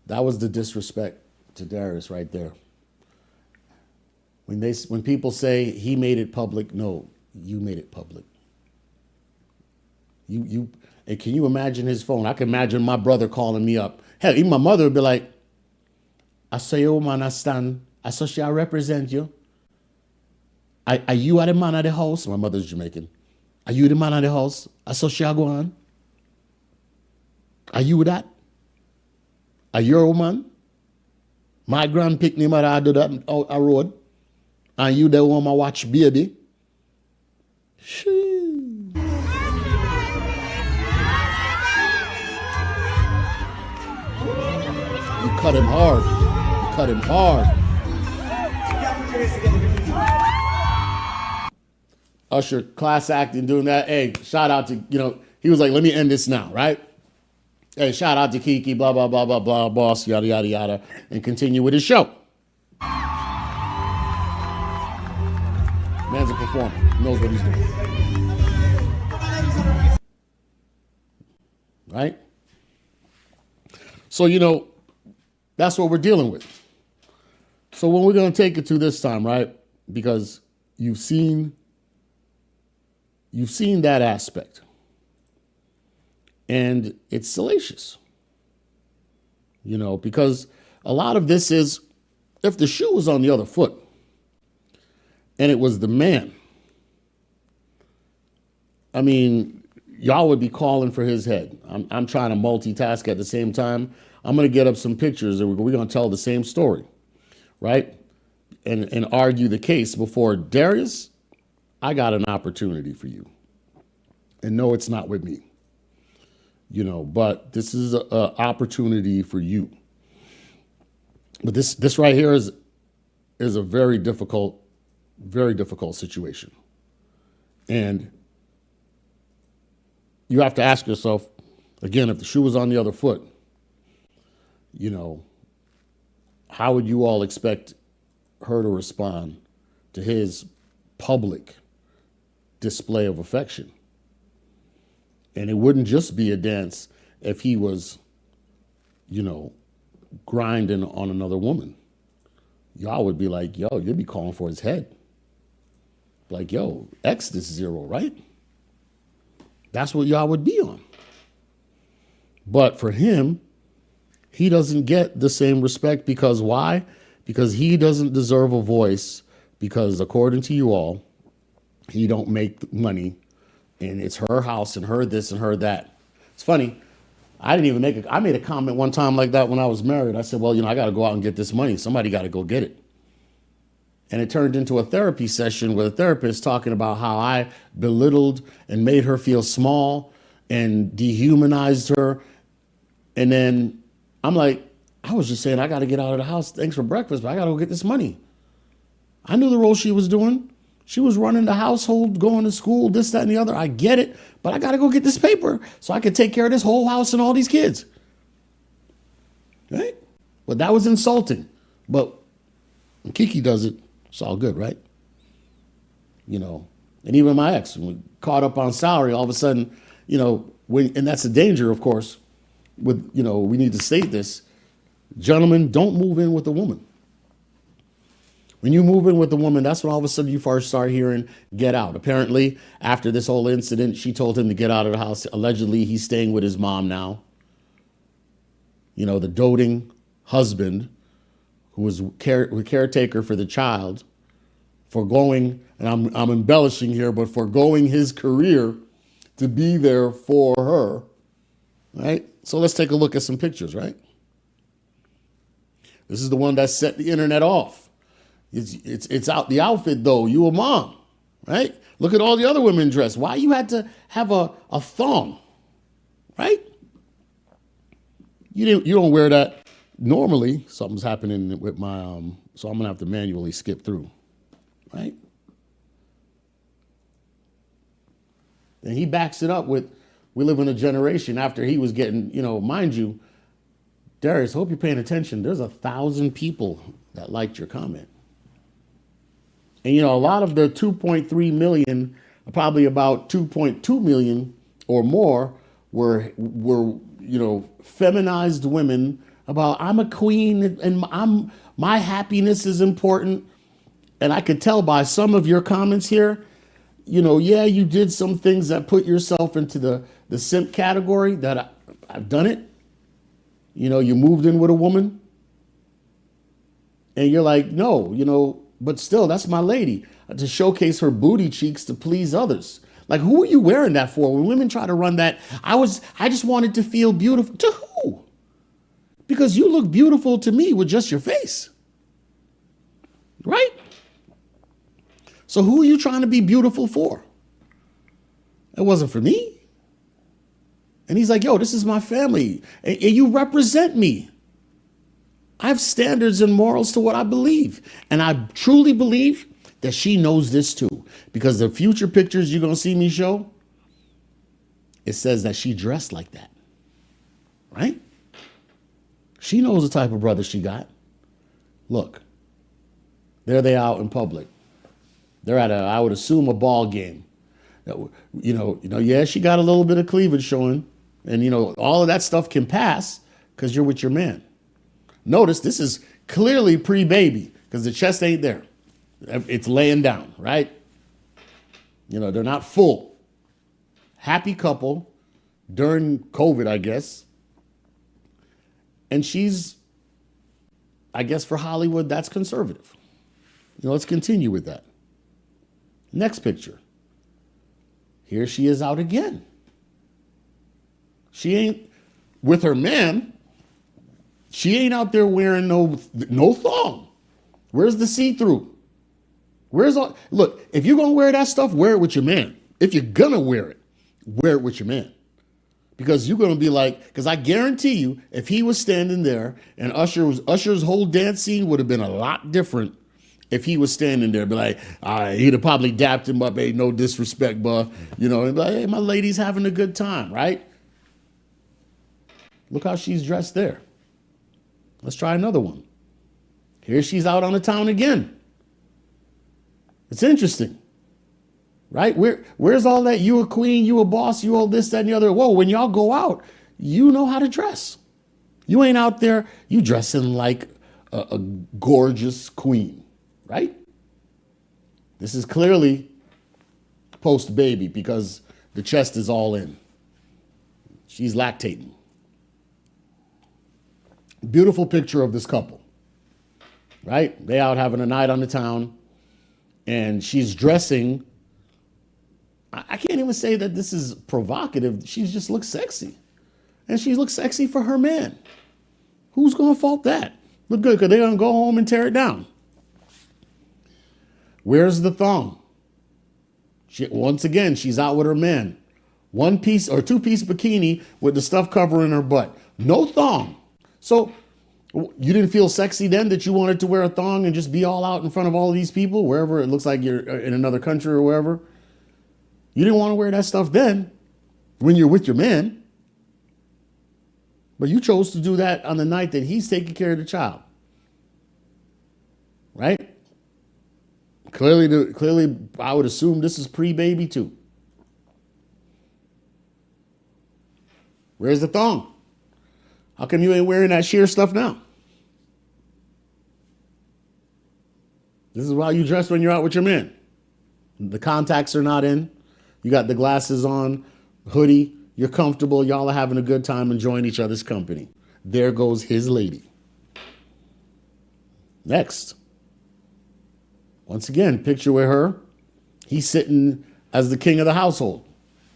That was the disrespect to Darius right there. When people say he made it public, no, you made it public. And can you imagine his phone? I can imagine my brother calling me up. Hell, even my mother would be like, I saw you, man, I stand. I saw she represent you. Are you the man of the house? My mother's Jamaican. Are you the man of the house? I saw she go on. Are you that? Are you a woman? My grand picnic mother do that out a road. And you the woman watch baby. Shee. You cut him hard. You cut him hard. Usher, class acting, doing that. Hey, shout out to, he was like, let me end this now, right? Hey, shout out to Keke, blah, blah, blah, blah, blah, boss, yada, yada, yada, and continue with his show. Man's a performer. He knows what he's doing. Right? So, that's what we're dealing with. So when we're going to take it to this time, right? Because you've seen that aspect. And it's salacious. Because a lot of this is, if the shoe was on the other foot and it was the man, I mean, y'all would be calling for his head. I'm trying to multitask at the same time. I'm going to get up some pictures and we're going to tell the same story, right? And argue the case before Darius. I got an opportunity for you. And no, it's not with me. But this is an opportunity for you. But this right here is a very difficult situation. And you have to ask yourself, again, if the shoe was on the other foot, how would you all expect her to respond to his public display of affection? And it wouldn't just be a dance if he was, grinding on another woman. Y'all would be like, yo, you'd be calling for his head. Like, yo, X this zero, right? That's what y'all would be on. But for him, he doesn't get the same respect because why? Because he doesn't deserve a voice because according to you all, he don't make money. And it's her house and her this and her that. It's funny. I made a comment one time like that when I was married. I said, well, I got to go out and get this money. Somebody got to go get it. And it turned into a therapy session with a therapist talking about how I belittled and made her feel small and dehumanized her. And then I'm like, I was just saying, I got to get out of the house. Thanks for breakfast, but I got to go get this money. I knew the role she was doing. She was running the household, going to school, this, that, and the other. I get it, but I got to go get this paper so I can take care of this whole house and all these kids. Right? But that was insulting. But when Keke does it, it's all good, right? And even my ex, when we caught up on salary, all of a sudden, and that's a danger, of course, with, we need to state this. Gentlemen, don't move in with a woman. When you move in with a woman, that's when all of a sudden you first start hearing, get out. Apparently, after this whole incident, she told him to get out of the house. Allegedly, he's staying with his mom now. The doting husband who was caretaker for the child, foregoing, and I'm embellishing here, but foregoing his career to be there for her, right? So let's take a look at some pictures, right? This is the one that set the internet off. It's out the outfit though. You a mom, right? Look at all the other women dressed. Why you had to have a thong, right? You don't wear that normally. Something's happening with my so I'm gonna have to manually skip through, right? And he backs it up with, we live in a generation after he was getting, mind you, Darius, hope you're paying attention. There's 1,000 people that liked your comment. And, a lot of the 2.3 million, probably about 2.2 million or more were feminized women about, I'm a queen and my happiness is important. And I could tell by some of your comments here, you did some things that put yourself into the simp category that I've done it. You moved in with a woman and you're like, no, but still, that's my lady, to showcase her booty cheeks to please others. Like, who are you wearing that for? When women try to run that, I just wanted to feel beautiful. To who? Because you look beautiful to me with just your face. Right? So who are you trying to be beautiful for? It wasn't for me. And he's like, yo, this is my family. And you represent me. I have standards and morals to what I believe. And I truly believe that she knows this too. Because the future pictures you're going to see me show, it says that she dressed like that. Right? She knows the type of brother she got. Look, there they out in public. They're at I would assume, a ball game. Yeah, she got a little bit of cleavage showing. And, all of that stuff can pass because you're with your man. Notice this is clearly pre-baby because the chest ain't there. It's laying down, right? They're not full. Happy couple during COVID, I guess. And she's, I guess for Hollywood, that's conservative. Let's continue with that. Next picture. Here she is out again. She ain't with her man. She ain't out there wearing no thong. Where's the see-through? Look, if you're going to wear that stuff, wear it with your man. If you're going to wear it with your man. Because you're going to be like, because I guarantee you, if he was standing there and Usher's whole dance scene would have been a lot different if he was standing there. Be like, he'd have probably dapped him up, hey, no disrespect, but, and be like, hey, my lady's having a good time, right? Look how she's dressed there. Let's try another one. Here she's out on the town again. It's interesting, right? Where's all that? You a queen, you a boss, you all this, that, and the other. Whoa, when y'all go out, you know how to dress. You ain't out there, you dressing like a gorgeous queen, right? This is clearly post-baby because the chest is all in. She's lactating. Beautiful picture of this couple, right? They out having a night on the town and she's dressing. I can't even say that this is provocative. She just looks sexy and she looks sexy for her man. Who's going to fault that? Look good because they're going to go home and tear it down. Where's the thong? Once again, she's out with her man. One piece or two-piece bikini with the stuff covering her butt. No thong. So you didn't feel sexy then that you wanted to wear a thong and just be all out in front of all of these people, wherever it looks like you're in another country or wherever? You didn't want to wear that stuff then when you're with your man. But you chose to do that on the night that he's taking care of the child. Right? Clearly, I would assume this is pre-baby too. Where's the thong? How come you ain't wearing that sheer stuff now? This is how you dress when you're out with your man. The contacts are not in. You got the glasses on, hoodie. You're comfortable. Y'all are having a good time enjoying each other's company. There goes his lady. Next. Once again, picture with her. He's sitting as the king of the household.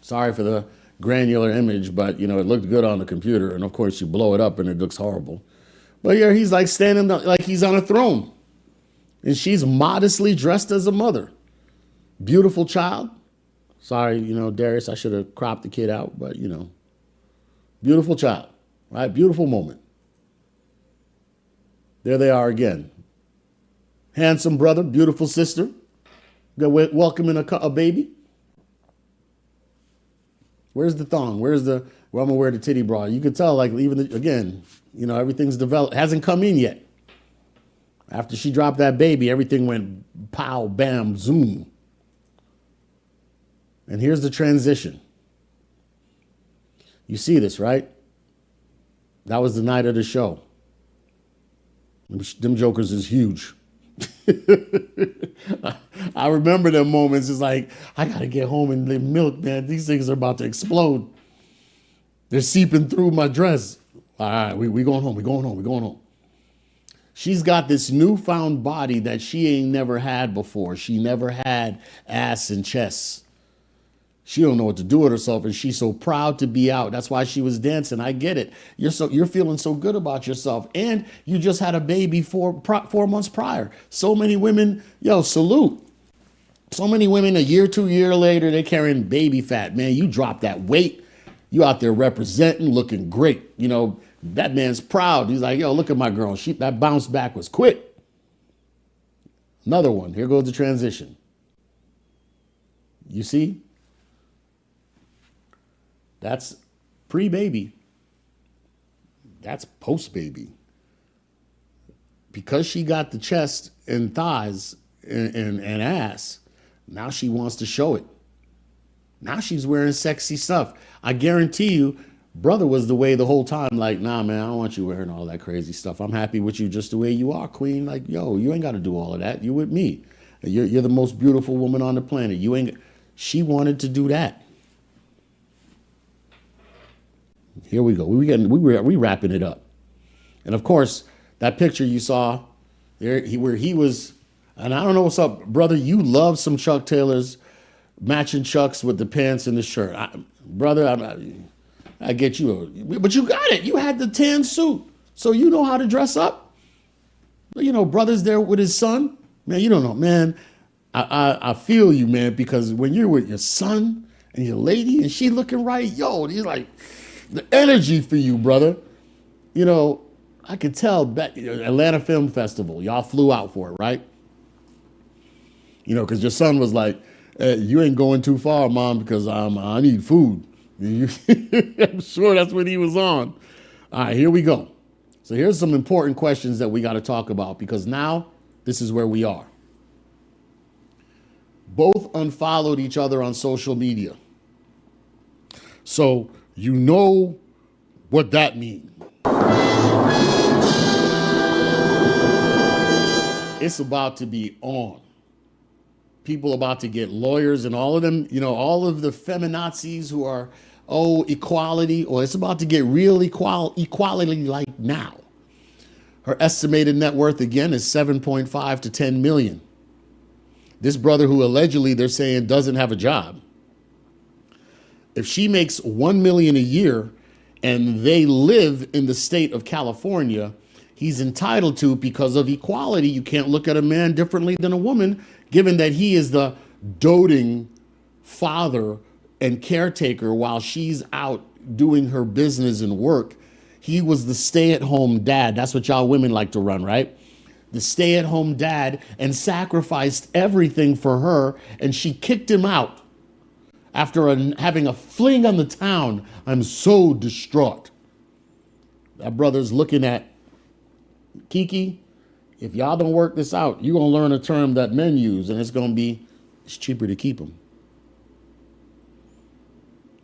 Sorry for the granular image, but, it looked good on the computer. And, of course, you blow it up and it looks horrible. But yeah, he's like standing like he's on a throne. And she's modestly dressed as a mother. Beautiful child. Sorry, Darius, I should have cropped the kid out, but, beautiful child, right? Beautiful moment. There they are again. Handsome brother, beautiful sister. Welcoming a baby. Where's the thong? Where's the, well, I'm gonna wear the titty bra? You could tell, like, even again, everything's developed, hasn't come in yet. After she dropped that baby, everything went pow, bam, zoom. And here's the transition. You see this, right? That was the night of the show. Them jokers is huge. I remember them moments. It's like, I gotta get home and live milk, man. These things are about to explode. They're seeping through my dress. All right, we going home, we going home, we going home. She's got this newfound body that she ain't never had before. She never had ass and chest. She don't know what to do with herself, and she's so proud to be out. That's why she was dancing. I get it. You're feeling so good about yourself, and you just had a baby 4 months prior. So many women, salute. So many women a year, 2 years later, they're carrying baby fat. Man, you drop that weight. You out there representing, looking great. That man's proud. He's like, look at my girl. That bounce back was quick. Another one. Here goes the transition. You see? That's pre-baby. That's post-baby. Because she got the chest and thighs and ass, now she wants to show it. Now she's wearing sexy stuff. I guarantee you, brother was the way the whole time, like, nah, man, I don't want you wearing all that crazy stuff. I'm happy with you just the way you are, queen. Like, you ain't got to do all of that. You with me. You're the most beautiful woman on the planet. She wanted to do that. Here we go. We wrapping it up. And of course, that picture you saw there, where he was, and I don't know what's up, brother. You love some Chuck Taylors, matching Chucks with the pants and the shirt. I get you, but you got it. You had the tan suit, so you know how to dress up. Brother's there with his son. Man, you don't know, man. I feel you, man, because when you're with your son and your lady and she looking right, he's like, the energy for you, brother. I could tell that Atlanta Film Festival, y'all flew out for it, right? Because your son was like, you ain't going too far, Mom, because I need food. I'm sure that's what he was on. All right, here we go. So here's some important questions that we got to talk about, because now this is where we are. Both unfollowed each other on social media. So you know what that means. It's about to be on. People about to get lawyers and all of them, all of the feminazis who are, equality, or it's about to get real equality like now. Her estimated net worth, again, is 7.5 to 10 million. This brother, who allegedly they're saying doesn't have a job, if she makes $1 million a year and they live in the state of California, he's entitled to, because of equality. You can't look at a man differently than a woman, given that he is the doting father and caretaker while she's out doing her business and work. He was the stay-at-home dad. That's what y'all women like to run, right? The stay-at-home dad, and sacrificed everything for her, and she kicked him out after having a fling on the town. I'm so distraught. That brother's looking at Keke. If y'all don't work this out, you're going to learn a term that men use, and it's cheaper to keep them.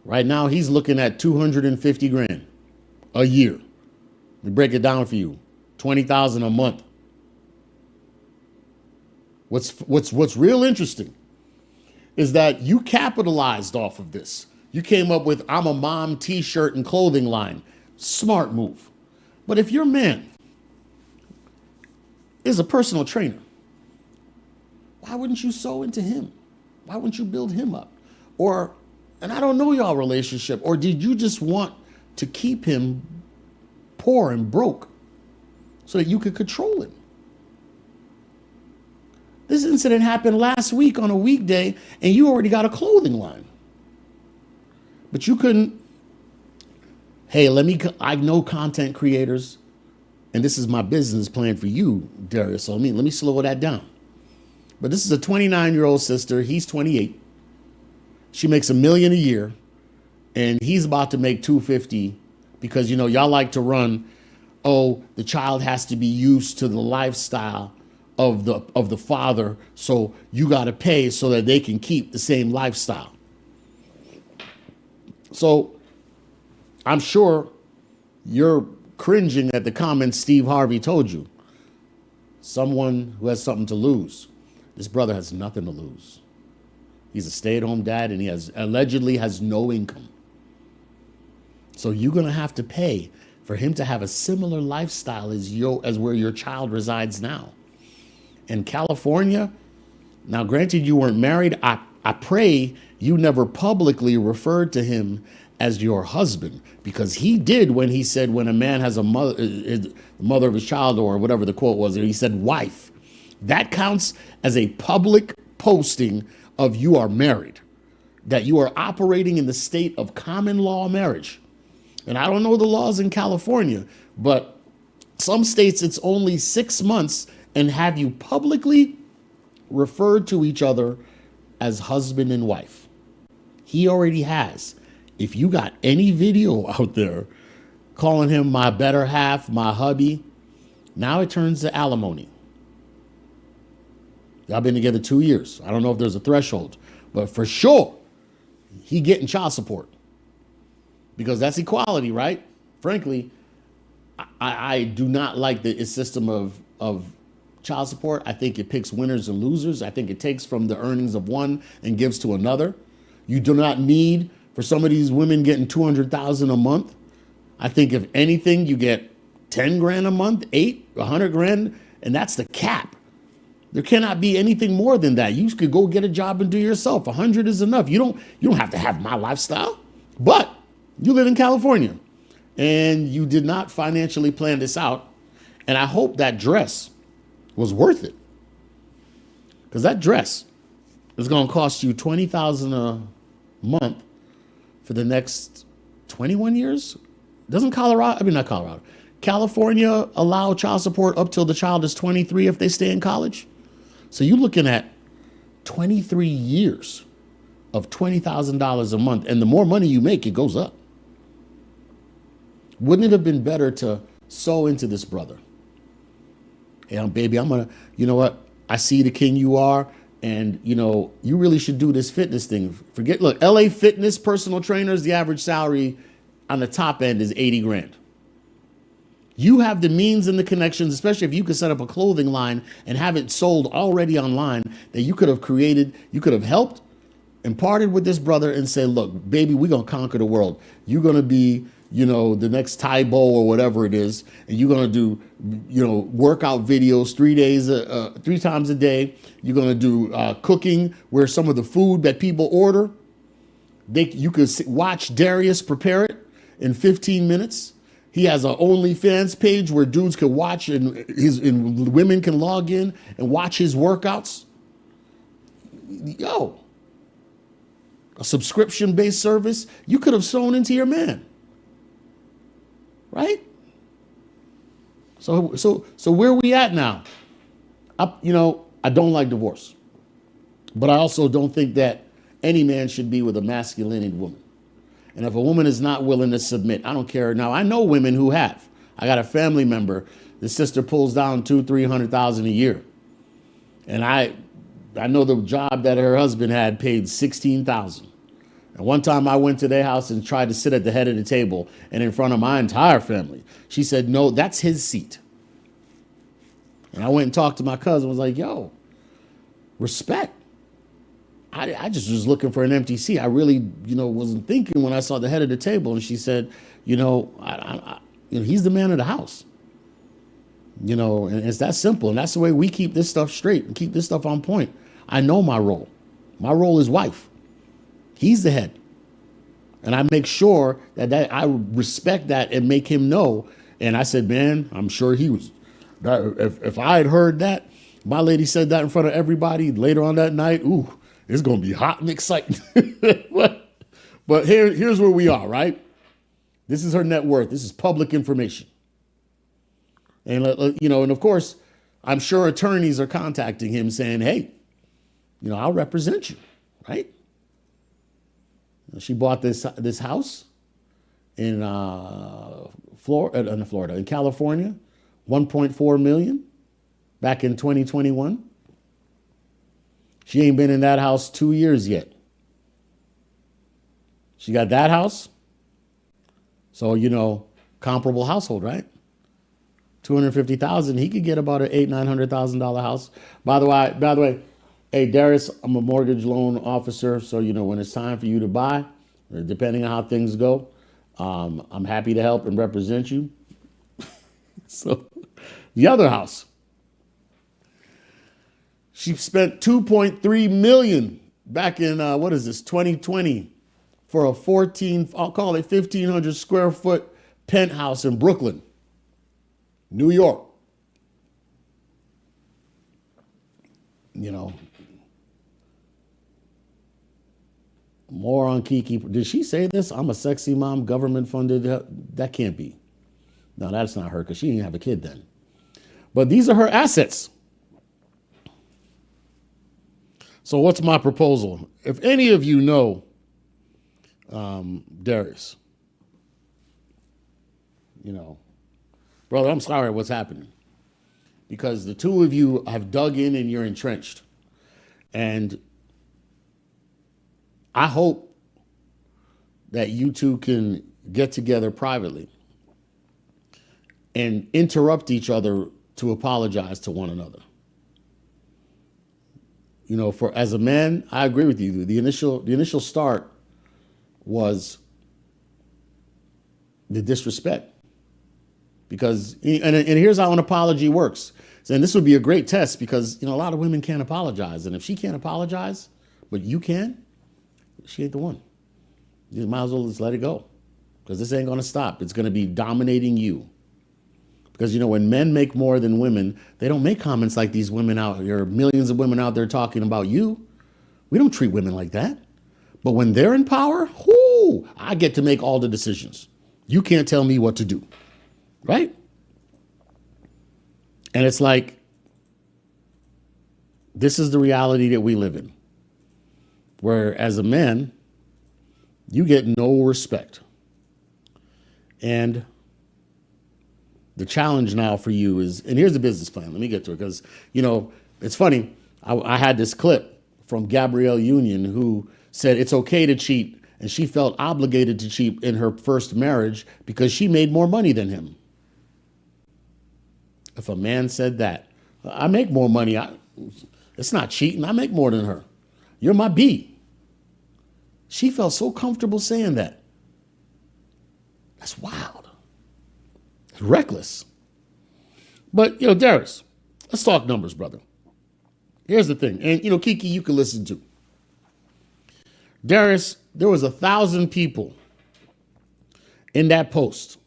Right now, he's looking at 250 grand a year. Let me break it down for you. 20,000 a month. What's real interesting is that you capitalized off of this. You came up with I'm a Mom t-shirt and clothing line. Smart move. But if your man is a personal trainer, why wouldn't you sow into him? Why wouldn't you build him up? And I don't know y'all relationship, or did you just want to keep him poor and broke so that you could control him? This incident happened last week on a weekday, and you already got a clothing line. But you couldn't, I know content creators, and this is my business plan for you, Darius, so let me slow that down. But this is a 29-year-old sister. He's 28. She makes $1 million a year. and he's about to make $250 because, you know, y'all like to run, oh, the child has to be used to the lifestyle of the father, so you got to pay so that they can keep the same lifestyle. So I'm sure you're cringing at the comments Steve Harvey told you. Someone who has something to lose. This brother has nothing to lose. He's a stay-at-home dad, and he allegedly has no income. So you're going to have to pay for him to have a similar lifestyle as where your child resides now. In California, now granted you weren't married, I pray you never publicly referred to him as your husband, because he did when he said when a man has a mother, the mother of his child, or whatever the quote was, he said wife. That counts as a public posting of you are married, that you are operating in the state of common law marriage. And I don't know the laws in California, but some states it's only 6 months, and have you publicly referred to each other as husband and wife. He already has. If you got any video out there calling him my better half, my hubby, now it turns to alimony. Y'all been together 2 years. I don't know if there's a threshold, but for sure, he getting child support. Because that's equality, right? Frankly, I do not like the system of child support. I think it picks winners and losers. I think it takes from the earnings of one and gives to another. You do not need, for some of these women getting $200,000 a month. I think if anything, you get 10 grand a month, 100 grand, and that's the cap. There cannot be anything more than that. You could go get a job and do it yourself. 100 is enough. You don't have to have my lifestyle. But you live in California and you did not financially plan this out. And I hope that dress was worth it, because that dress is going to cost you $20,000 a month for the next 21 years. Doesn't California allow child support up till the child is 23 if they stay in college? So you're looking at 23 years of $20,000 a month, and the more money you make, it goes up. Wouldn't it have been better to sow into this brother? Hey, baby, you know what? I see the king you are, and, you really should do this fitness thing. Look, LA Fitness personal trainers, the average salary on the top end is 80 grand. You have the means and the connections, especially if you could set up a clothing line and have it sold already online, that you could have created, you could have helped and partnered with this brother and said, look, baby, we're going to conquer the world. You're going to be, the next Taibo or whatever it is, and you're going to do, workout videos 3 times a day. You're going to do cooking, where some of the food that people order, you could watch Darius prepare it in 15 minutes. He has an OnlyFans page where dudes can watch and women can log in and watch his workouts. Yo, a subscription-based service, you could have sown into your man. Right? So where are we at now? I don't like divorce, but I also don't think that any man should be with a masculine woman. And if a woman is not willing to submit, I don't care. Now, I know women who have. I got a family member, the sister pulls down $200,000-300,000 a year. And I know the job that her husband had paid $16,000. And one time I went to their house and tried to sit at the head of the table and in front of my entire family. She said, no, that's his seat. And I went and talked to my cousin, was like, yo, respect. I just was looking for an empty seat. I really, wasn't thinking when I saw the head of the table. And she said, he's the man of the house. And it's that simple. And that's the way we keep this stuff straight and keep this stuff on point. I know my role. My role is wife. He's the head. And I make sure that I respect that and make him know. And I said, man, I'm sure he was. If I had heard that, my lady said that in front of everybody later on that night, ooh, it's going to be hot and exciting. But here's where we are, right? This is her net worth. This is public information. And, and of course, I'm sure attorneys are contacting him saying, hey, I'll represent you, right? She bought this house in Florida, in California, 1.4 million back in 2021. She ain't been in that house 2 years yet. She got that house. So, comparable household, right? $250,000. He could get about an $800,000-$900,000 house. By the way, hey, Darius, I'm a mortgage loan officer. So, when it's time for you to buy, depending on how things go, I'm happy to help and represent you. So, the other house, she spent $2.3 million back in 2020 for a 1,500 square foot penthouse in Brooklyn, New York. More on Keke. Did she say this? I'm a sexy mom, government funded. That can't be. No, that's not her because she didn't have a kid then. But these are her assets. So what's my proposal? If any of you know Darius, brother, I'm sorry what's happening. Because the two of you have dug in and you're entrenched. And I hope that you two can get together privately and interrupt each other to apologize to one another. As a man, I agree with you. The initial start was the disrespect. Because, and here's how an apology works. And this would be a great test because, a lot of women can't apologize. And if she can't apologize, but you can, she ain't the one. You might as well just let it go because this ain't going to stop. It's going to be dominating you. Because, when men make more than women, they don't make comments like these women out here, millions of women out there talking about you. We don't treat women like that. But when they're in power, I get to make all the decisions. You can't tell me what to do. Right? And it's like, this is the reality that we live in. Where as a man, you get no respect. And the challenge now for you is, and here's the business plan. Let me get to it because, it's funny. I had this clip from Gabrielle Union who said it's okay to cheat. And she felt obligated to cheat in her first marriage because she made more money than him. If a man said that, I make more money. It's not cheating. I make more than her. You're my B. She felt so comfortable saying that. That's wild. It's reckless. But, Darius, let's talk numbers, brother. Here's the thing. And, Keke, you can listen to. Darius, there was 1,000 people in that post.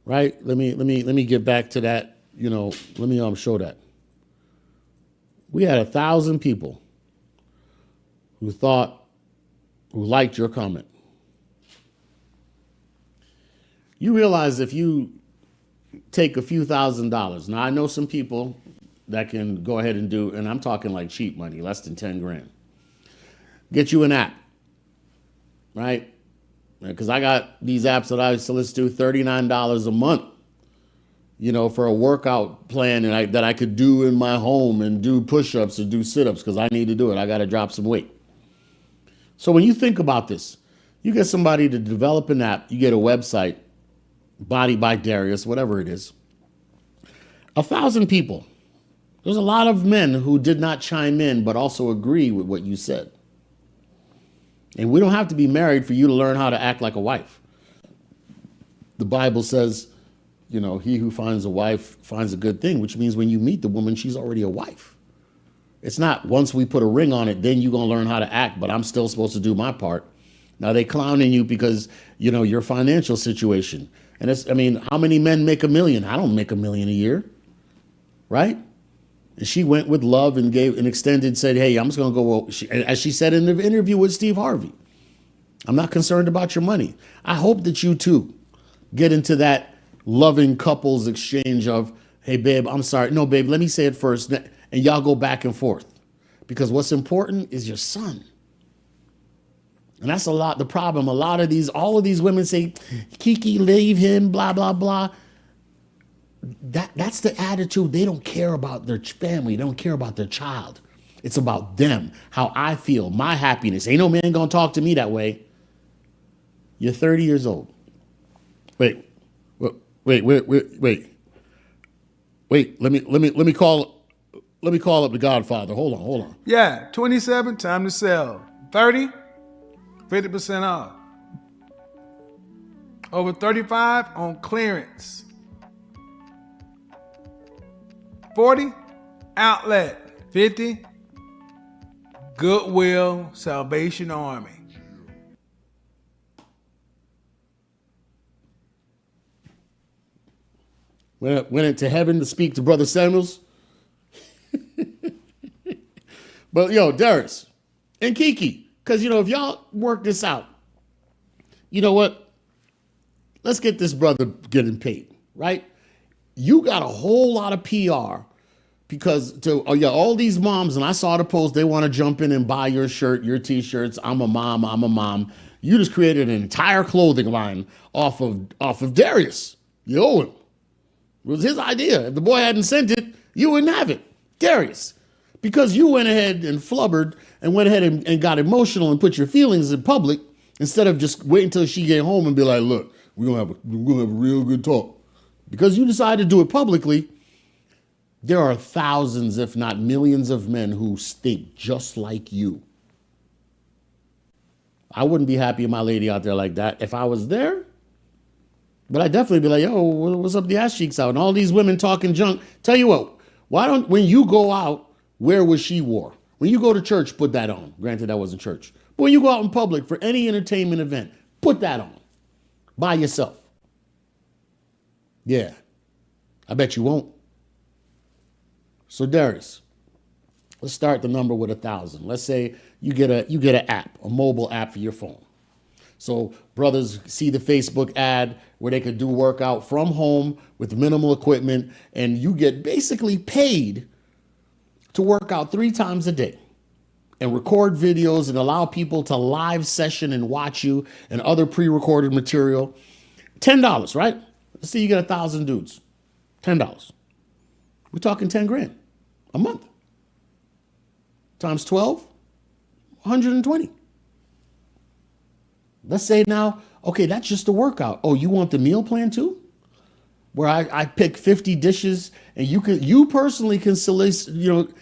Right? Let me get back to that. Let me show that. We had 1,000 people who liked your comment. You realize if you take a few $1,000s. Now I know some people that can go ahead and do, and I'm talking like cheap money, less than 10 grand. Get you an app, right? Because I got these apps that I used to listen to, $39 a month, for a workout plan that I could do in my home and do push-ups and do sit-ups because I need to do it. I got to drop some weight. So when you think about this, you get somebody to develop an app, you get a website, Body by Darius, whatever it is. 1,000 people. There's a lot of men who did not chime in but also agree with what you said. And we don't have to be married for you to learn how to act like a wife. The Bible says, he who finds a wife finds a good thing, which means when you meet the woman, she's already a wife. It's not once we put a ring on it, then you're going to learn how to act, but I'm still supposed to do my part. Now they clowning you because, your financial situation. And how many men make $1 million? I don't make $1 million a year. Right? And she went with love and gave an extended, said, hey, I'm just going to go, as she said in the interview with Steve Harvey, I'm not concerned about your money. I hope that you too get into that loving couples exchange of, hey, babe, I'm sorry. No, babe, let me say it first. And y'all go back and forth. Because what's important is your son. And that's the problem. All of these women say, Keke, leave him, blah, blah, blah. That's the attitude. They don't care about their family. They don't care about their child. It's about them, how I feel, my happiness. Ain't no man gonna talk to me that way. You're 30 years old. Wait. Let me call up the Godfather. Hold on. Yeah, 27, time to sell. 30, 50% off. Over 35 on clearance. 40, outlet. 50, Goodwill, Salvation Army. Went into heaven to speak to Brother Samuels. But Darius and Keke, because if y'all work this out, you know what? Let's get this brother getting paid, right? You got a whole lot of PR because all these moms, and I saw the post, they want to jump in and buy your shirt, your t-shirts. I'm a mom. You just created an entire clothing line off of Darius. You owe him. It was his idea. If the boy hadn't sent it, you wouldn't have it. Darius. Because you went ahead and flubbered and went ahead and got emotional and put your feelings in public instead of just waiting until she get home and be like, look, we're gonna have a real good talk. Because you decided to do it publicly, there are thousands, if not millions of men who think just like you. I wouldn't be happy with my lady out there like that if I was there. But I'd definitely be like, yo, what's up the ass cheeks out? And all these women talking junk. Tell you what, when you go out, wear what she wore. When you go to church, put that on. Granted, that wasn't church. But when you go out in public for any entertainment event, put that on. By yourself. Yeah. I bet you won't. So Darius, let's start the number with 1,000. Let's say you get an app, a mobile app for your phone. So brothers see the Facebook ad where they could do workout from home with minimal equipment, and you get basically paid to work out 3 times a day and record videos and allow people to live session and watch you and other pre-recorded material. $10, right? Let's say you get 1,000 dudes. $10. We're talking 10 grand a month. Times 12, 120. Let's say now, okay, that's just a workout. Oh, you want the meal plan too? Where I pick 50 dishes and you personally can solicit,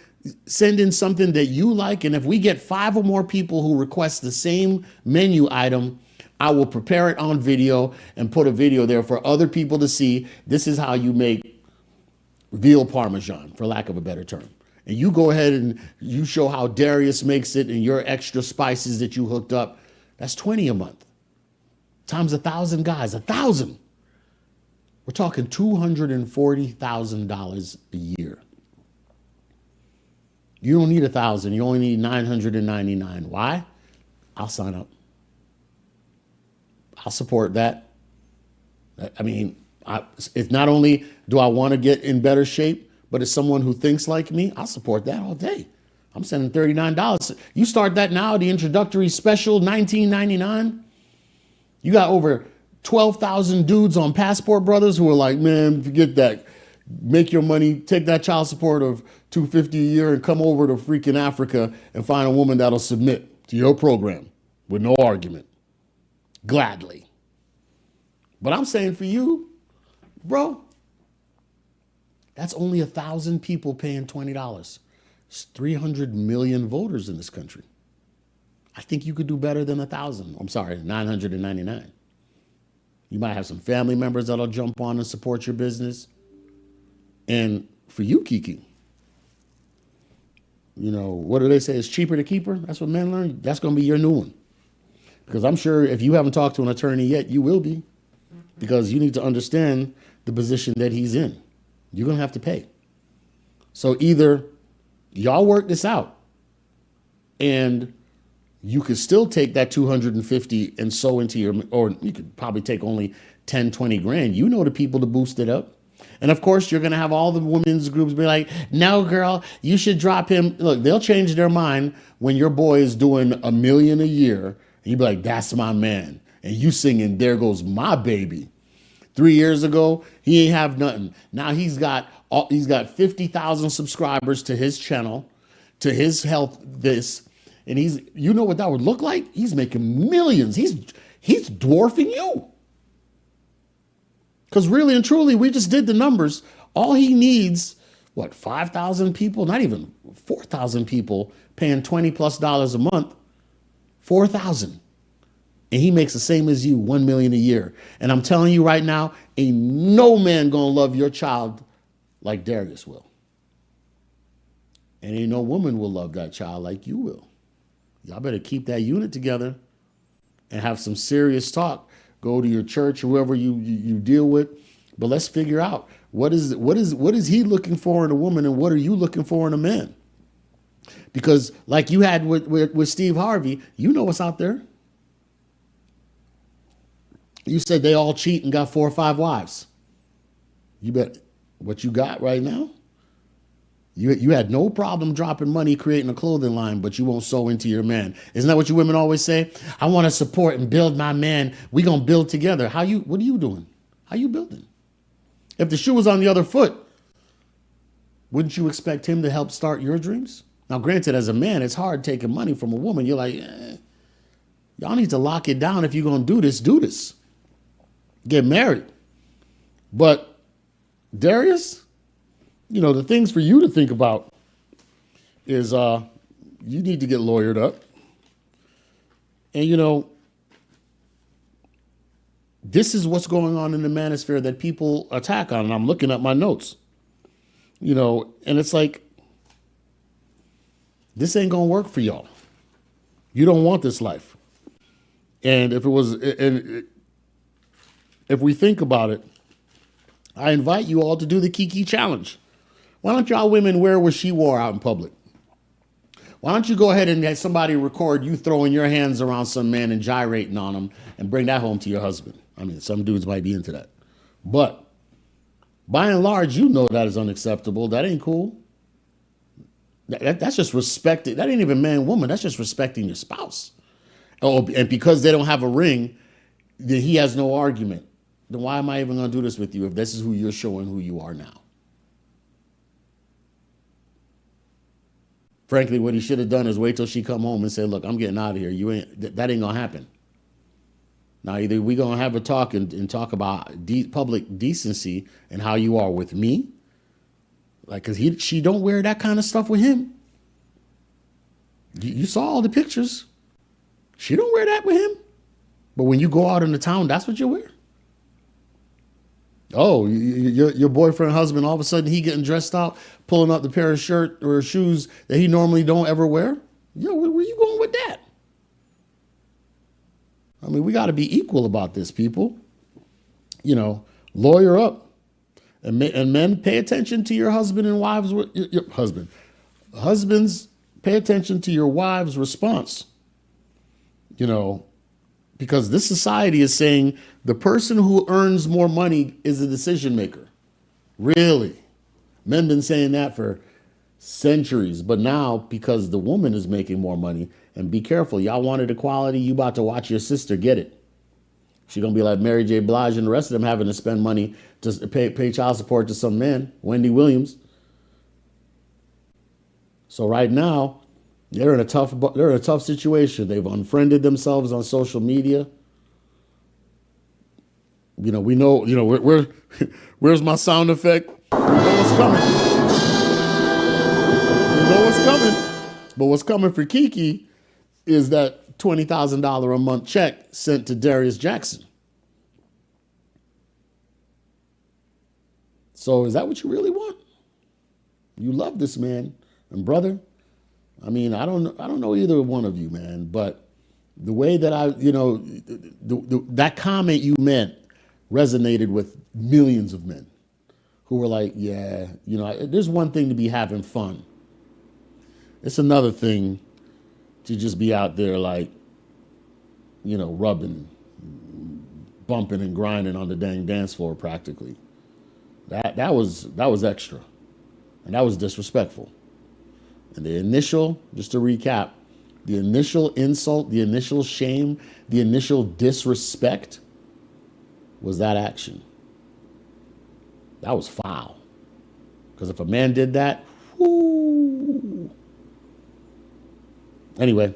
send in something that you like. And if we get 5 or more people who request the same menu item, I will prepare it on video and put a video there for other people to see. This is how you make veal parmesan, for lack of a better term. And you go ahead and you show how Darius makes it and your extra spices that you hooked up. That's 20 a month. Times 1,000 guys, 1,000. We're talking $240,000 a year. You don't need 1,000. You only need 999. Why? I'll sign up. I'll support that. I mean, it's not only do I want to get in better shape, but as someone who thinks like me, I'll support that all day. I'm sending $39. You start that now, the introductory special, $19.99. You got over 12,000 dudes on Passport Brothers who are like, man, forget that. Make your money, take that child support of $250 a year and come over to freaking Africa and find a woman that'll submit to your program with no argument. Gladly. But I'm saying for you, bro, that's only 1,000 people paying $20. It's 300 million voters in this country. I think you could do better than 1,000. I'm sorry, 999. You might have some family members that'll jump on and support your business. And for you, Keke, what do they say? It's cheaper to keep her. That's what men learn. That's going to be your new one. Because I'm sure if you haven't talked to an attorney yet, you will be. Because you need to understand the position that he's in. You're going to have to pay. So either y'all work this out and you could still take that 250 and sow into your, or you could probably take only 10, 20 grand. You know the people to boost it up. And of course, you're going to have all the women's groups be like, no, girl, you should drop him. Look, they'll change their mind when your boy is doing $1 million a year He'd be like, that's my man. And you singing, there goes my baby. 3 years ago, he ain't have nothing. Now he's got 50,000 subscribers to his channel, to his health, and you know what that would look like? He's making millions. He's dwarfing you. Because really and truly, we just did the numbers. All he needs, 5,000 people? Not even 4,000 people paying $20+ a month. 4,000. And he makes the same as you, 1 million a year. And I'm telling you right now, ain't no man gonna love your child like Darius will. And ain't no woman will love that child like you will. Y'all better keep that unit together and have some serious talk. Go to your church or whoever you deal with. But let's figure out what is he looking for in a woman and what are you looking for in a man? Because like you had with Steve Harvey, you know what's out there. You said they all cheat and got 4 or 5 wives. You bet what you got right now? You had no problem dropping money creating a clothing line, but you won't sow into your man. Isn't that what you women always say? I want to support and build my man. We gonna build together. What are you doing? How you building? If the shoe was on the other foot, wouldn't you expect him to help start your dreams? Now, granted, as a man, it's hard taking money from a woman. You're like, y'all need to lock it down. If you're gonna do this. Get married. But Darius, the things for you to think about is you need to get lawyered up. And, this is what's going on in the manosphere that people attack on. And I'm looking at my notes, and it's like, this ain't going to work for y'all. You don't want this life. And if we think about it, I invite you all to do the Keke challenge. Why don't y'all women wear what she wore out in public? Why don't you go ahead and have somebody record you throwing your hands around some man and gyrating on them and bring that home to your husband? I mean, some dudes might be into that. But by and large, that is unacceptable. That ain't cool. That's just respecting. That ain't even man, woman. That's just respecting your spouse. Oh, and because they don't have a ring, then he has no argument. Then why am I even going to do this with you if this is who you're showing who you are now? Frankly, what he should have done is wait till she come home and say, look, I'm getting out of here. That ain't going to happen. Now, either we're going to have a talk and talk about public decency and how you are with me. Like, because she don't wear that kind of stuff with him. You saw all the pictures. She don't wear that with him. But when you go out in the town, that's what you wear. Oh, your boyfriend, husband, all of a sudden he getting dressed out, pulling up the pair of shirt or shoes that he normally don't ever wear. Yo, where you going with that? I mean, we got to be equal about this, people. Lawyer up. And men, pay attention to your husband and wives. Your husband. Husbands, pay attention to your wives' response. Because this society is saying the person who earns more money is the decision maker. Really? Men been saying that for centuries. But now, because the woman is making more money, and be careful, y'all wanted equality, you about to watch your sister get it. She's going to be like Mary J. Blige and the rest of them having to spend money to pay child support to some man, Wendy Williams. So right now, they're in a tough situation. They've unfriended themselves on social media. We know, where's my sound effect? We know what's coming. We know what's coming. But what's coming for Keke is that $20,000 a month check sent to Darius Jackson. So is that what you really want? You love this man. And brother, I mean, I don't know either one of you, man, but the way that that comment you meant resonated with millions of men who were like, yeah, there's one thing to be having fun. It's another thing to just be out there like, rubbing, bumping and grinding on the dang dance floor practically. That was extra. And that was disrespectful. And the initial, just to recap, the initial insult, the initial shame, the initial disrespect was that action. That was foul. Because if a man did that, whoo. Anyway,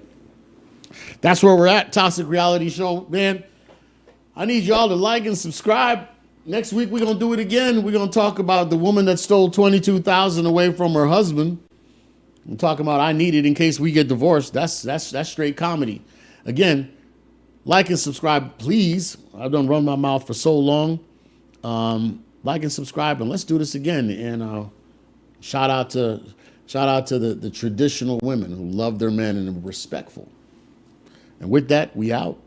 that's where we're at. Toxic Reality Show. Man, I need y'all to like and subscribe. Next week, we're going to do it again. We're going to talk about the woman that stole $22,000 away from her husband. I'm talking about I need it in case we get divorced. That's straight comedy. Again, like and subscribe, please. I've done run my mouth for so long. Like and subscribe, and let's do this again. And shout out to the traditional women who love their men and are respectful. And with that, we out.